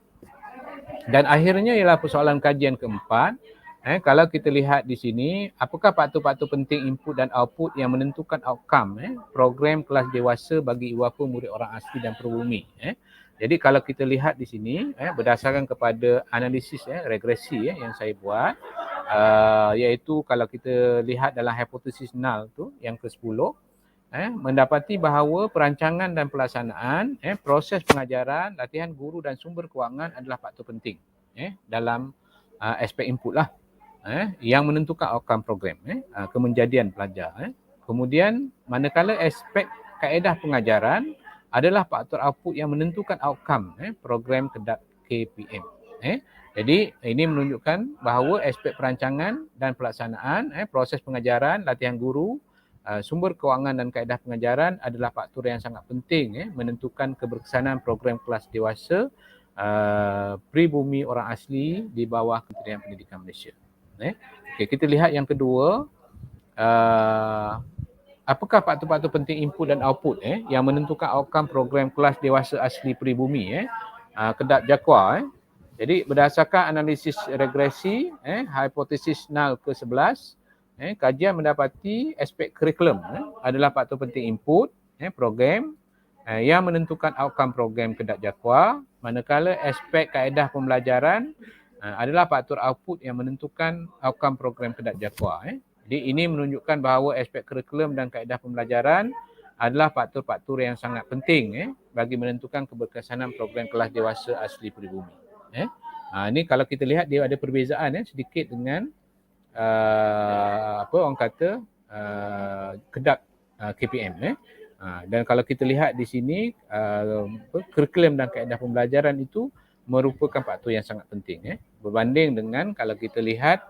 Dan akhirnya ialah persoalan kajian keempat, Kalau kita lihat di sini, apakah faktor-faktor penting input dan output yang menentukan outcome program kelas dewasa bagi iwapa murid orang asli dan peribumi. Jadi kalau kita lihat di sini, berdasarkan kepada analisis regresi yang saya buat, iaitu kalau kita lihat dalam hipotesis null tu yang ke-10, mendapati bahawa perancangan dan pelaksanaan, proses pengajaran, latihan guru dan sumber kewangan adalah faktor penting dalam aspek input lah. Yang menentukan outcome program, kemenjadian pelajar. Kemudian manakala aspek kaedah pengajaran adalah faktor output yang menentukan outcome program kedap KPM. Jadi ini menunjukkan bahawa aspek perancangan dan pelaksanaan, proses pengajaran, latihan guru, sumber kewangan dan kaedah pengajaran adalah faktor yang sangat penting menentukan keberkesanan program kelas dewasa pribumi orang asli di bawah Kementerian Pendidikan Malaysia. Okay, kita lihat yang kedua, apakah faktor-faktor penting input dan output yang menentukan outcome program kelas dewasa asli pribumi kedap Jakwa. Jadi berdasarkan analisis regresi hipotesis null ke-11, kajian mendapati aspek kurikulum adalah faktor penting input program yang menentukan outcome program kedap Jakwa, manakala aspek kaedah pembelajaran adalah faktor output yang menentukan outcome program kedap Jakwa. Jadi ini menunjukkan bahawa aspek kurikulum dan kaedah pembelajaran adalah faktor-faktor yang sangat penting bagi menentukan keberkesanan program kelas dewasa asli pribumi. Ini kalau kita lihat dia ada perbezaan sedikit dengan orang kata kedap KPM. Dan kalau kita lihat di sini kurikulum dan kaedah pembelajaran itu merupakan faktor yang sangat penting berbanding dengan kalau kita lihat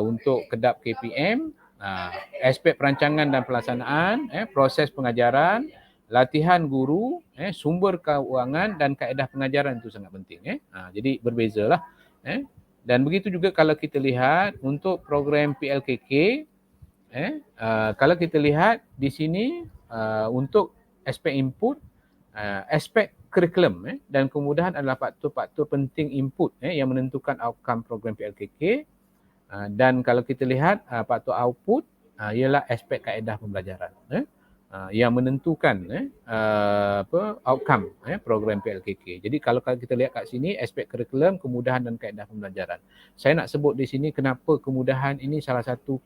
untuk kedap KPM, aspek perancangan dan pelaksanaan, proses pengajaran, latihan guru, sumber kewangan dan kaedah pengajaran itu sangat penting. Jadi berbezalah. Dan begitu juga kalau kita lihat untuk program PLKK, kalau kita lihat di sini untuk aspek input, aspek kurikulum dan kemudahan adalah faktor-faktor penting input yang menentukan outcome program PLKK. Dan kalau kita lihat faktor output ialah aspek kaedah pembelajaran yang menentukan outcome program PLKK. Jadi kalau kita lihat kat sini aspek kurikulum, kemudahan dan kaedah pembelajaran. Saya nak sebut di sini kenapa kemudahan ini salah satu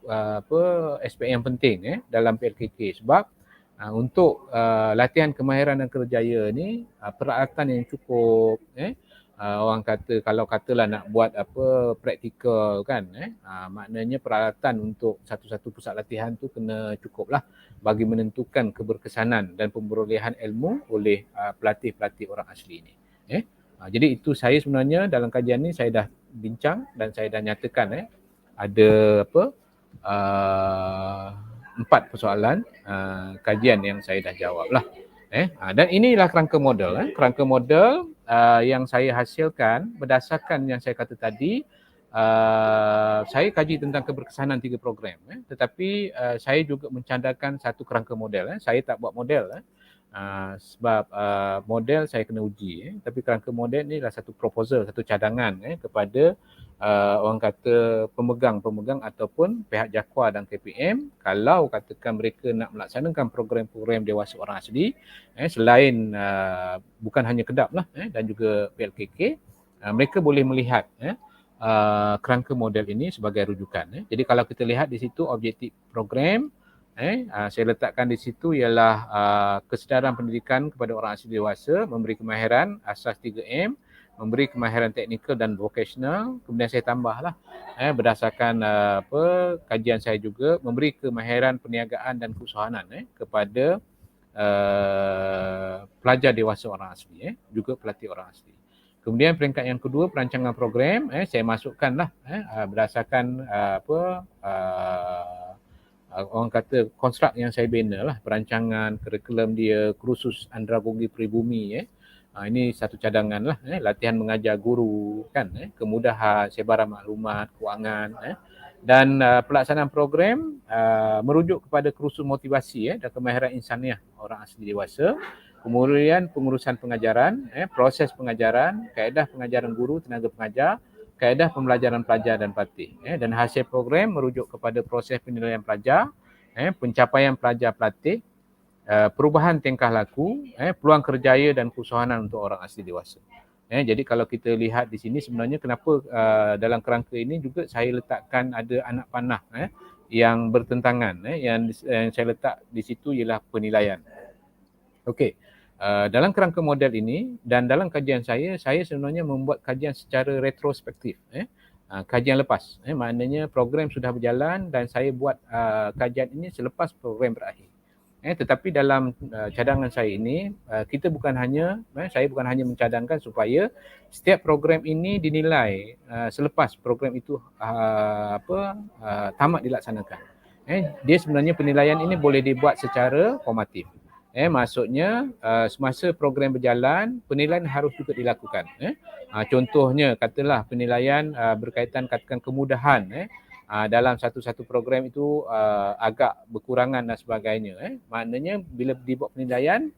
aspek yang penting dalam PLKK sebab untuk latihan kemahiran dan kerjaya ni peralatan yang cukup orang kata kalau katalah nak buat praktikal kan maknanya peralatan untuk satu-satu pusat latihan tu kena cukup lah bagi menentukan keberkesanan dan pemberolehan ilmu oleh pelatih-pelatih orang asli ni. Jadi itu saya sebenarnya dalam kajian ni saya dah bincang dan saya dah nyatakan ada 4 persoalan kajian yang saya dah jawab lah. Dan inilah kerangka model. Kerangka model yang saya hasilkan berdasarkan yang saya kata tadi, saya kaji tentang keberkesanan 3 program. Tetapi saya juga mencandarkan satu kerangka model. Saya tak buat model. Sebab model saya kena uji. Tapi kerangka model ni adalah satu proposal, satu cadangan kepada orang kata pemegang ataupun pihak Jakwa dan KPM kalau katakan mereka nak melaksanakan program-program dewasa orang asli selain bukan hanya kedap lah dan juga PLKK, mereka boleh melihat kerangka model ini sebagai rujukan. Jadi kalau kita lihat di situ objektif program saya letakkan di situ ialah kesedaran pendidikan kepada orang asli dewasa, memberi kemahiran asas 3M, memberi kemahiran teknikal dan vocational. Kemudian saya tambahlah berdasarkan kajian saya juga memberi kemahiran perniagaan dan keusahanan kepada pelajar dewasa orang asli, juga pelatih orang asli. Kemudian peringkat yang kedua perancangan program saya masukkanlah berdasarkan orang kata konstruk yang saya bina lah, perancangan kurikulum dia, kursus andragogi pribumi ini satu cadangan lah latihan mengajar guru kan kemudahan sebaran maklumat kewangan dan pelaksanaan program merujuk kepada kursus motivasi dan kemahiran insaniah orang asli dewasa, kemudian pengurusan pengajaran, proses pengajaran, kaedah pengajaran guru, tenaga pengajar, kaedah pembelajaran pelajar dan pelatih. Dan hasil program merujuk kepada proses penilaian pelajar, pencapaian pelajar pelatih, perubahan tingkah laku, peluang kerjaya dan keusahanan untuk orang asli dewasa. Jadi kalau kita lihat di sini sebenarnya kenapa dalam kerangka ini juga saya letakkan ada anak panah yang bertentangan. Yang saya letak di situ ialah penilaian. Okey. Dalam kerangka model ini dan dalam kajian saya sebenarnya membuat kajian secara retrospektif. Kajian lepas. Maknanya program sudah berjalan dan saya buat kajian ini selepas program berakhir. Tetapi dalam cadangan saya ini, saya bukan hanya mencadangkan supaya setiap program ini dinilai selepas program itu tamat dilaksanakan. Dia sebenarnya penilaian ini boleh dibuat secara formatif. Maksudnya semasa program berjalan, penilaian harus juga dilakukan. Contohnya katalah penilaian berkaitan katakan kemudahan dalam satu-satu program itu agak berkurangan dan sebagainya. Maknanya bila dibuat penilaian,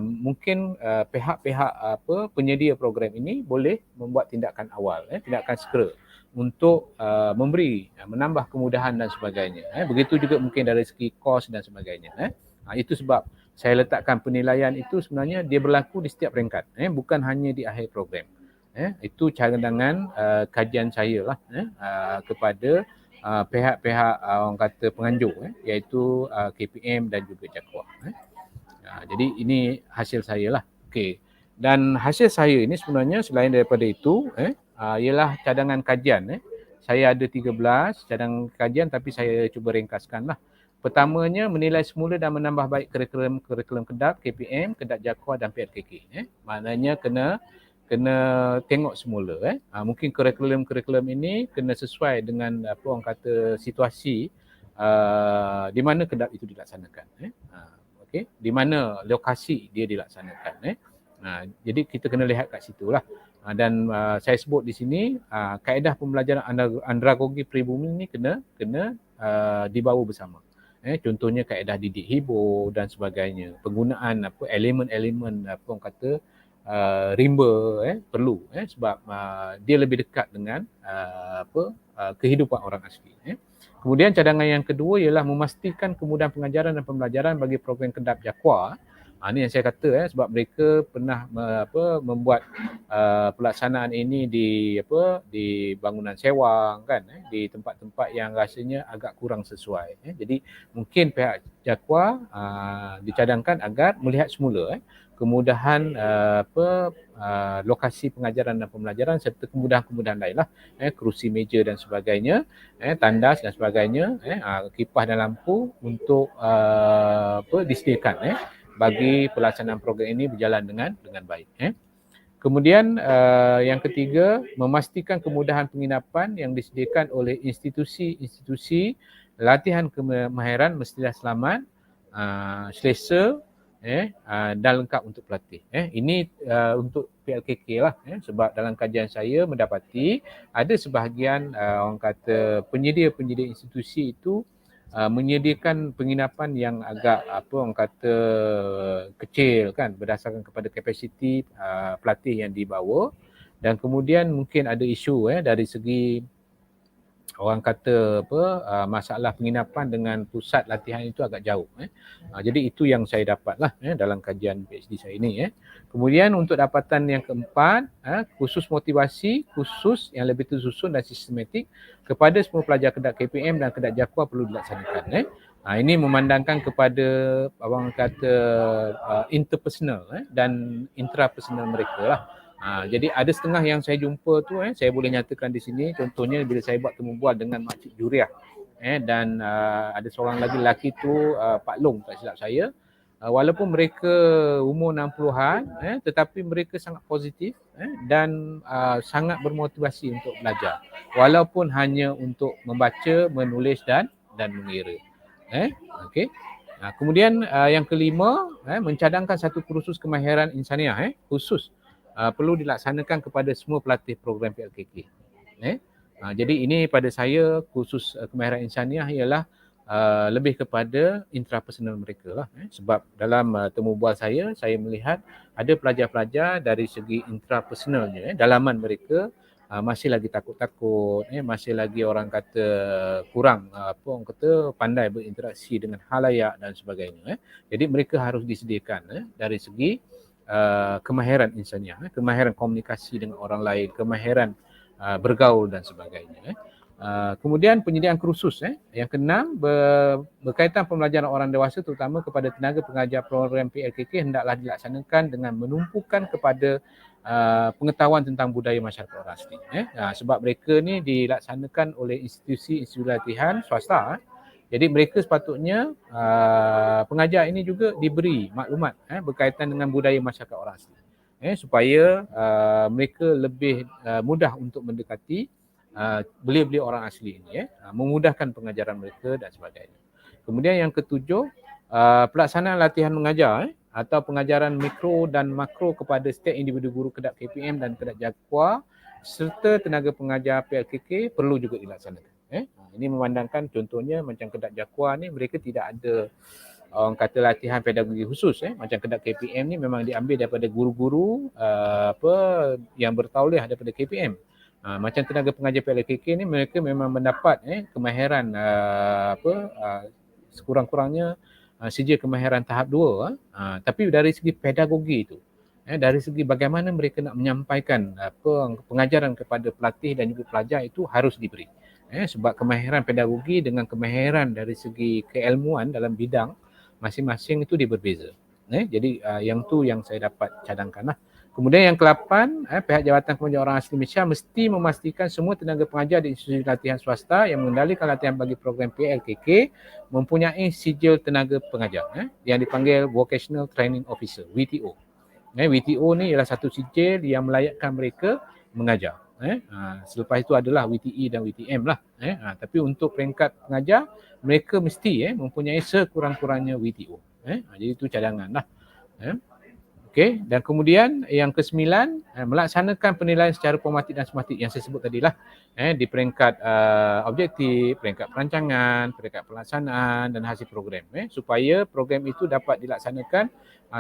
mungkin pihak-pihak penyedia program ini boleh membuat tindakan awal, tindakan segera untuk menambah kemudahan dan sebagainya. Begitu juga mungkin dari segi kos dan sebagainya. Itu sebab saya letakkan penilaian itu sebenarnya dia berlaku di setiap peringkat, bukan hanya di akhir program. Itu cadangan kajian saya lah kepada pihak-pihak orang kata penganjur, iaitu KPM dan juga JAKWA. Jadi ini hasil saya lah. Okey. Dan hasil saya ini sebenarnya selain daripada itu ialah cadangan kajian. Saya ada 13 cadangan kajian tapi saya cuba ringkaskan lah. Pertamanya menilai semula dan menambah baik kurikulum KEDAP, KPM, KEDAP JAKWA dan PRKK. Maknanya kena tengok semula. Mungkin kurikulum ini kena sesuai dengan apa orang kata situasi di mana KEDAP itu dilaksanakan. Okey, di mana lokasi dia dilaksanakan. Jadi kita kena lihat kat situlah. Dan saya sebut di sini kaedah pembelajaran andragogi peribumi ni kena dibawa bersama. Contohnya kaedah didik hibur dan sebagainya. Penggunaan elemen-elemen orang kata rimba perlu sebab dia lebih dekat dengan kehidupan orang asli. Kemudian cadangan yang kedua ialah memastikan kemudahan pengajaran dan pembelajaran bagi program KEDAP JAKWA. Ini yang saya kata sebab mereka pernah membuat pelaksanaan ini di bangunan sewang kan, di tempat-tempat yang rasanya agak kurang sesuai. Jadi mungkin pihak JAKWA dicadangkan agar melihat semula kemudahan lokasi pengajaran dan pembelajaran serta kemudahan-kemudahan lainlah, kerusi meja dan sebagainya, tandas dan sebagainya, kipas dan lampu untuk disediakan bagi pelaksanaan program ini berjalan dengan baik. Kemudian yang ketiga, memastikan kemudahan penginapan yang disediakan oleh institusi-institusi latihan kemahiran mestilah selamat, selesa dan lengkap untuk pelatih. Ini untuk PLKK lah, sebab dalam kajian saya mendapati ada sebahagian orang kata penyedia-penyedia institusi itu menyediakan penginapan yang agak orang kata kecil kan, berdasarkan kepada kapasiti pelatih yang dibawa, dan kemudian mungkin ada isu dari segi orang kata masalah penginapan dengan pusat latihan itu agak jauh. Jadi itu yang saya dapatlah dalam kajian PhD saya ini. Kemudian untuk dapatan yang keempat, khusus motivasi khusus yang lebih tersusun dan sistematik kepada semua pelajar KEDAP KPM dan KEDAP JAKWA perlu dilaksanakan. Ini memandangkan kepada orang kata interpersonal dan intrapersonal mereka lah. Jadi ada setengah yang saya jumpa tu saya boleh nyatakan di sini, contohnya bila saya buat temu bual dengan Makcik Juriah dan ada seorang lagi lelaki tu Pak Long tak silap saya, walaupun mereka umur 60-an tetapi mereka sangat positif dan sangat bermotivasi untuk belajar walaupun hanya untuk membaca, menulis dan mengira. Okey. Kemudian yang kelima, mencadangkan satu kursus kemahiran insaniah khusus perlu dilaksanakan kepada semua pelatih program PLKK. Jadi ini pada saya khusus kemahiran insaniah ialah lebih kepada intrapersonal mereka lah. Sebab dalam temu bual saya melihat ada pelajar-pelajar dari segi intrapersonalnya, dalaman mereka masih lagi takut-takut, masih lagi orang kata kurang orang kata pandai berinteraksi dengan khalayak dan sebagainya. Jadi mereka harus disediakan dari segi kemahiran insaniah, kemahiran komunikasi dengan orang lain, kemahiran bergaul dan sebagainya. Kemudian penyediaan kursus yang keenam berkaitan pembelajaran orang dewasa terutama kepada tenaga pengajar program PLKK hendaklah dilaksanakan dengan menumpukan kepada pengetahuan tentang budaya masyarakat orang asli. Sebab mereka ni dilaksanakan oleh institusi-institusi latihan swasta. Jadi mereka sepatutnya pengajar ini juga diberi maklumat berkaitan dengan budaya masyarakat orang asli. Supaya mereka lebih mudah untuk mendekati beliau-beliau orang asli ini, memudahkan pengajaran mereka dan sebagainya. Kemudian yang ketujuh, pelaksanaan latihan mengajar atau pengajaran mikro dan makro kepada setiap individu guru kedap KPM dan kedap JAKWA serta tenaga pengajar PLKK perlu juga dilaksanakan. Ini memandangkan contohnya macam kedap JAKWA ni mereka tidak ada orang kata latihan pedagogi khusus. Macam kedap KPM ni memang diambil daripada guru-guru yang bertauliah daripada KPM. Macam tenaga pengajar PLKK ni mereka memang mendapat kemahiran sekurang-kurangnya sijil kemahiran tahap 2 tapi dari segi pedagogi itu dari segi bagaimana mereka nak menyampaikan pengajaran kepada pelatih dan juga pelajar itu harus diberi sebab kemahiran pedagogi dengan kemahiran dari segi keilmuan dalam bidang masing-masing itu dia berbeza. Jadi yang tu yang saya dapat cadangkan lah. Kemudian yang ke-8, pihak Jabatan Pengajar Orang Asli Malaysia mesti memastikan semua tenaga pengajar di institusi latihan swasta yang mengendalikan latihan bagi program PLKK mempunyai sijil tenaga pengajar yang dipanggil Vocational Training Officer, VTO. VTO ni ialah satu sijil yang melayakkan mereka mengajar. Selepas itu adalah VTE dan VTM lah. Tapi untuk peringkat pengajar, mereka mesti mempunyai sekurang-kurangnya VTO. Jadi itu cadangan lah. Okey, dan kemudian yang ke-9 melaksanakan penilaian secara formatif dan sematik yang saya sebut tadilah di peringkat objektif, peringkat perancangan, peringkat pelaksanaan dan hasil program supaya program itu dapat dilaksanakan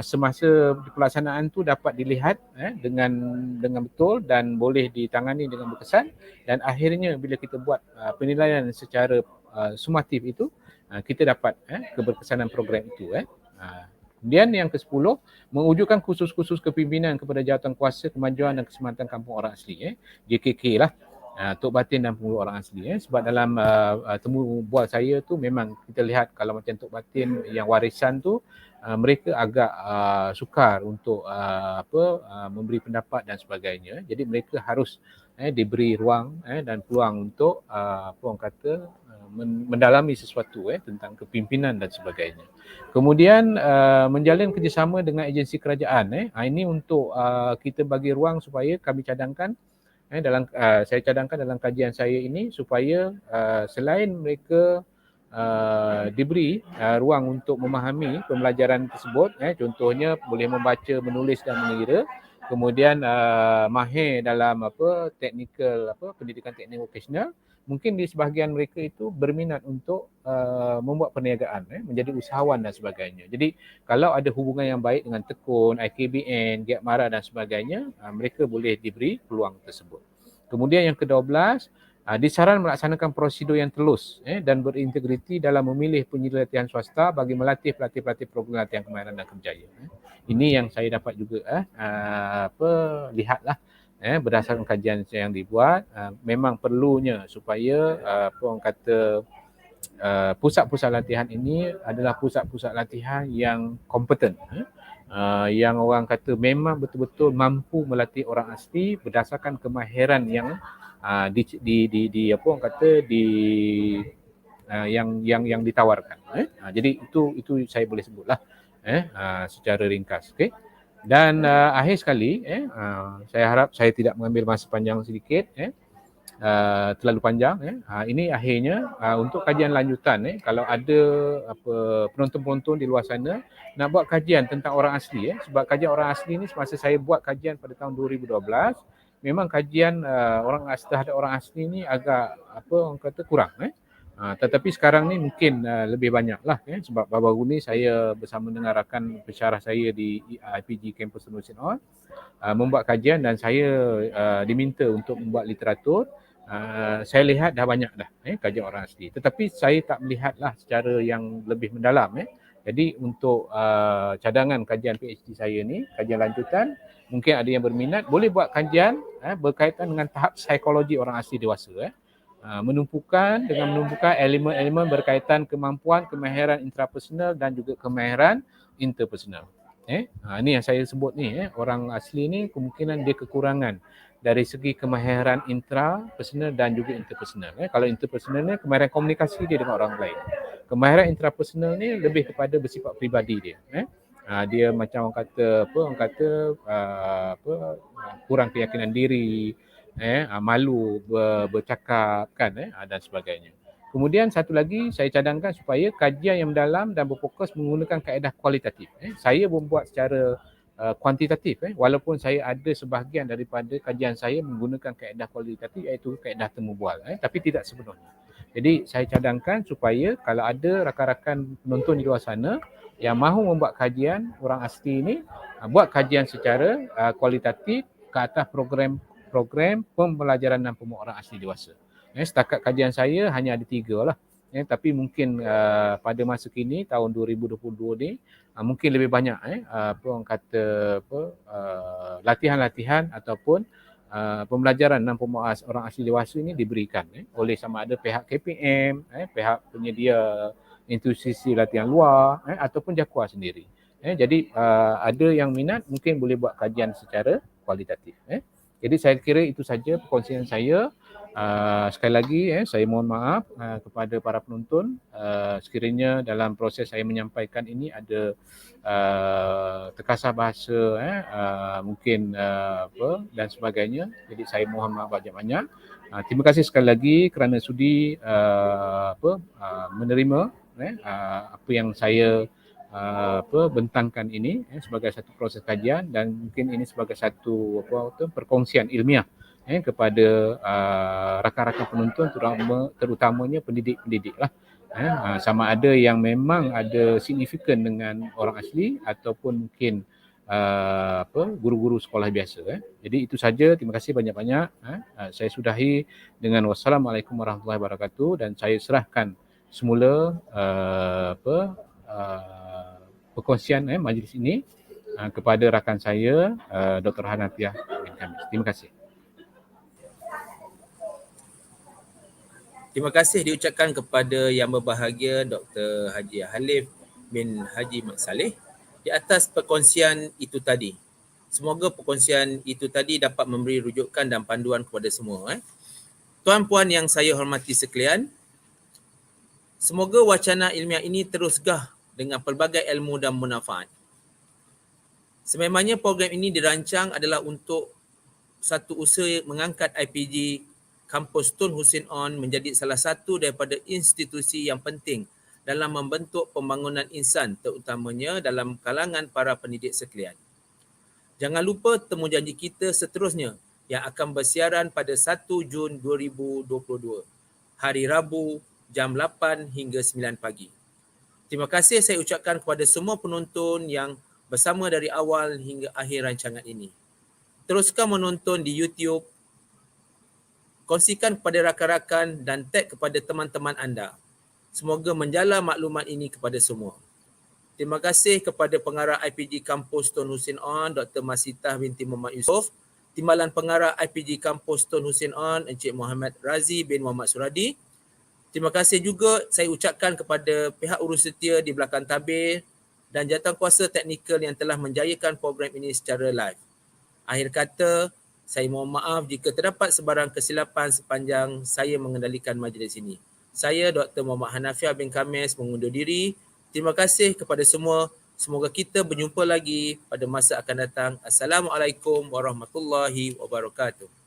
semasa pelaksanaan tu dapat dilihat dengan betul dan boleh ditangani dengan berkesan dan akhirnya bila kita buat penilaian secara sumatif itu kita dapat keberkesanan program itu. Kemudian yang ke-10, mewujudkan kursus-kursus kepimpinan kepada jawatan kuasa, kemajuan dan keselamatan kampung orang asli, JKK lah, Tok Batin dan Penghulu Orang Asli. Sebab dalam temu bual saya tu memang kita lihat kalau macam Tok Batin yang warisan tu, mereka agak sukar untuk memberi pendapat dan sebagainya. Jadi mereka harus diberi ruang dan peluang untuk orang kata mendalami sesuatu tentang kepimpinan dan sebagainya. Kemudian menjalin kerjasama dengan agensi kerajaan. Ini untuk kita bagi ruang supaya kami cadangkan saya cadangkan dalam kajian saya ini supaya selain mereka diberi ruang untuk memahami pembelajaran tersebut, contohnya boleh membaca, menulis dan mengira, kemudian mahir dalam teknikal pendidikan teknik vokasional, mungkin di sebahagian mereka itu berminat untuk membuat perniagaan, menjadi usahawan dan sebagainya. Jadi kalau ada hubungan yang baik dengan Tekun, IKBN, Giat Mara dan sebagainya, mereka boleh diberi peluang tersebut. Kemudian yang ke-12, disaran melaksanakan prosedur yang telus dan berintegriti dalam memilih penyelidik latihan swasta bagi melatih pelatih-pelatih program latihan kemahiran dan kerjaya. Ini yang saya dapat juga lihatlah berdasarkan kajian yang dibuat, memang perlunya supaya orang kata pusat-pusat latihan ini adalah pusat-pusat latihan yang kompeten, yang orang kata memang betul-betul mampu melatih orang asli berdasarkan kemahiran yang yang ditawarkan. Jadi itu saya boleh sebutlah secara ringkas. Okey. Dan akhir sekali, saya harap saya tidak mengambil masa panjang sedikit, terlalu panjang. Ini akhirnya untuk kajian lanjutan. Kalau ada penonton-penonton di luar sana nak buat kajian tentang orang asli, sebab kajian orang asli ni semasa saya buat kajian pada tahun 2012, memang kajian terhadap orang asli ni agak orang kata kurang. Tetapi sekarang ni mungkin lebih banyak lah sebab baru-baru ni saya bersama dengan rakan pensyarah saya di IPG Kampus Tun Hussein On membuat kajian dan saya diminta untuk membuat literatur. Saya lihat dah banyak dah kajian orang asli, tetapi saya tak melihatlah secara yang lebih mendalam. Jadi untuk cadangan kajian PhD saya ni, kajian lanjutan, mungkin ada yang berminat boleh buat kajian berkaitan dengan tahap psikologi orang asli dewasa. Menumpukan elemen-elemen berkaitan kemampuan, kemahiran intrapersonal dan juga kemahiran interpersonal. Ini yang saya sebut ni, orang asli ni kemungkinan dia kekurangan dari segi kemahiran intrapersonal dan juga interpersonal. Kalau interpersonal ni kemahiran komunikasi dia dengan orang lain. Kemahiran intrapersonal ni lebih kepada bersifat peribadi dia. Dia macam orang kata kurang keyakinan diri, malu bercakap kan, dan sebagainya. Kemudian satu lagi saya cadangkan supaya kajian yang mendalam dan berfokus menggunakan kaedah kualitatif. Saya membuat secara kuantitatif, walaupun saya ada sebahagian daripada kajian saya menggunakan kaedah kualitatif iaitu kaedah temu bual, tapi tidak sepenuhnya. Jadi saya cadangkan supaya kalau ada rakan-rakan penonton di luar sana yang mahu membuat kajian orang asli ini, buat kajian secara kualitatif ke atas program pembelajaran dan pemuak orang asli dewasa. Setakat kajian saya hanya ada 3 lah. Tapi mungkin pada masa kini tahun 2022 ni mungkin lebih banyak latihan-latihan ataupun pembelajaran dan pemuak orang asli dewasa ini diberikan oleh sama ada pihak KPM, pihak penyedia institusi latihan luar ataupun JAKUA sendiri. Jadi ada yang minat mungkin boleh buat kajian secara kualitatif. Jadi saya kira itu saja perkongsian saya. Sekali lagi saya mohon maaf kepada para penonton sekiranya dalam proses saya menyampaikan ini ada terkasar bahasa mungkin dan sebagainya. Jadi saya mohon maaf banyak-banyak. Terima kasih sekali lagi kerana sudi menerima apa yang saya bentangkan ini sebagai satu proses kajian dan mungkin ini sebagai satu perkongsian ilmiah kepada rakan-rakan penonton terutamanya pendidik-pendidik lah. Sama ada yang memang ada signifikan dengan orang asli ataupun mungkin guru-guru sekolah biasa. Jadi itu saja, terima kasih banyak-banyak. Saya sudahi dengan wassalamualaikum warahmatullahi wabarakatuh dan saya serahkan semula perkongsian majlis ini kepada rakan saya Dr. Hanafiah bin Khamis. Terima kasih. Terima kasih diucapkan kepada Yang Berbahagia Dr. Haji Halif bin Haji Mat Saleh di atas perkongsian itu tadi. Semoga perkongsian itu tadi dapat memberi rujukan dan panduan kepada semua. Tuan-puan yang saya hormati sekalian, semoga wacana ilmiah ini terus gah dengan pelbagai ilmu dan manfaat. Sememangnya program ini dirancang adalah untuk satu usaha mengangkat IPG Kampus Tun Hussein On menjadi salah satu daripada institusi yang penting dalam membentuk pembangunan insan terutamanya dalam kalangan para pendidik sekalian. Jangan lupa temu janji kita seterusnya yang akan bersiaran pada 1 Jun 2022, hari Rabu jam 8 hingga 9 pagi. Terima kasih saya ucapkan kepada semua penonton yang bersama dari awal hingga akhir rancangan ini. Teruskan menonton di YouTube, kongsikan kepada rakan-rakan dan tag kepada teman-teman anda. Semoga menjala maklumat ini kepada semua. Terima kasih kepada pengarah IPG Kampus Tun Hussein On, Dr. Masitah binti Muhammad Yusof, Timbalan Pengarah IPG Kampus Tun Hussein On, Encik Muhammad Razi bin Muhammad Suradi. Terima kasih juga saya ucapkan kepada pihak urus setia di belakang tabir dan jawatankuasa teknikal yang telah menjayakan program ini secara live. Akhir kata, saya mohon maaf jika terdapat sebarang kesilapan sepanjang saya mengendalikan majlis ini. Saya Dr. Muhammad Hanafiah bin Khamis mengundur diri. Terima kasih kepada semua. Semoga kita berjumpa lagi pada masa akan datang. Assalamualaikum warahmatullahi wabarakatuh.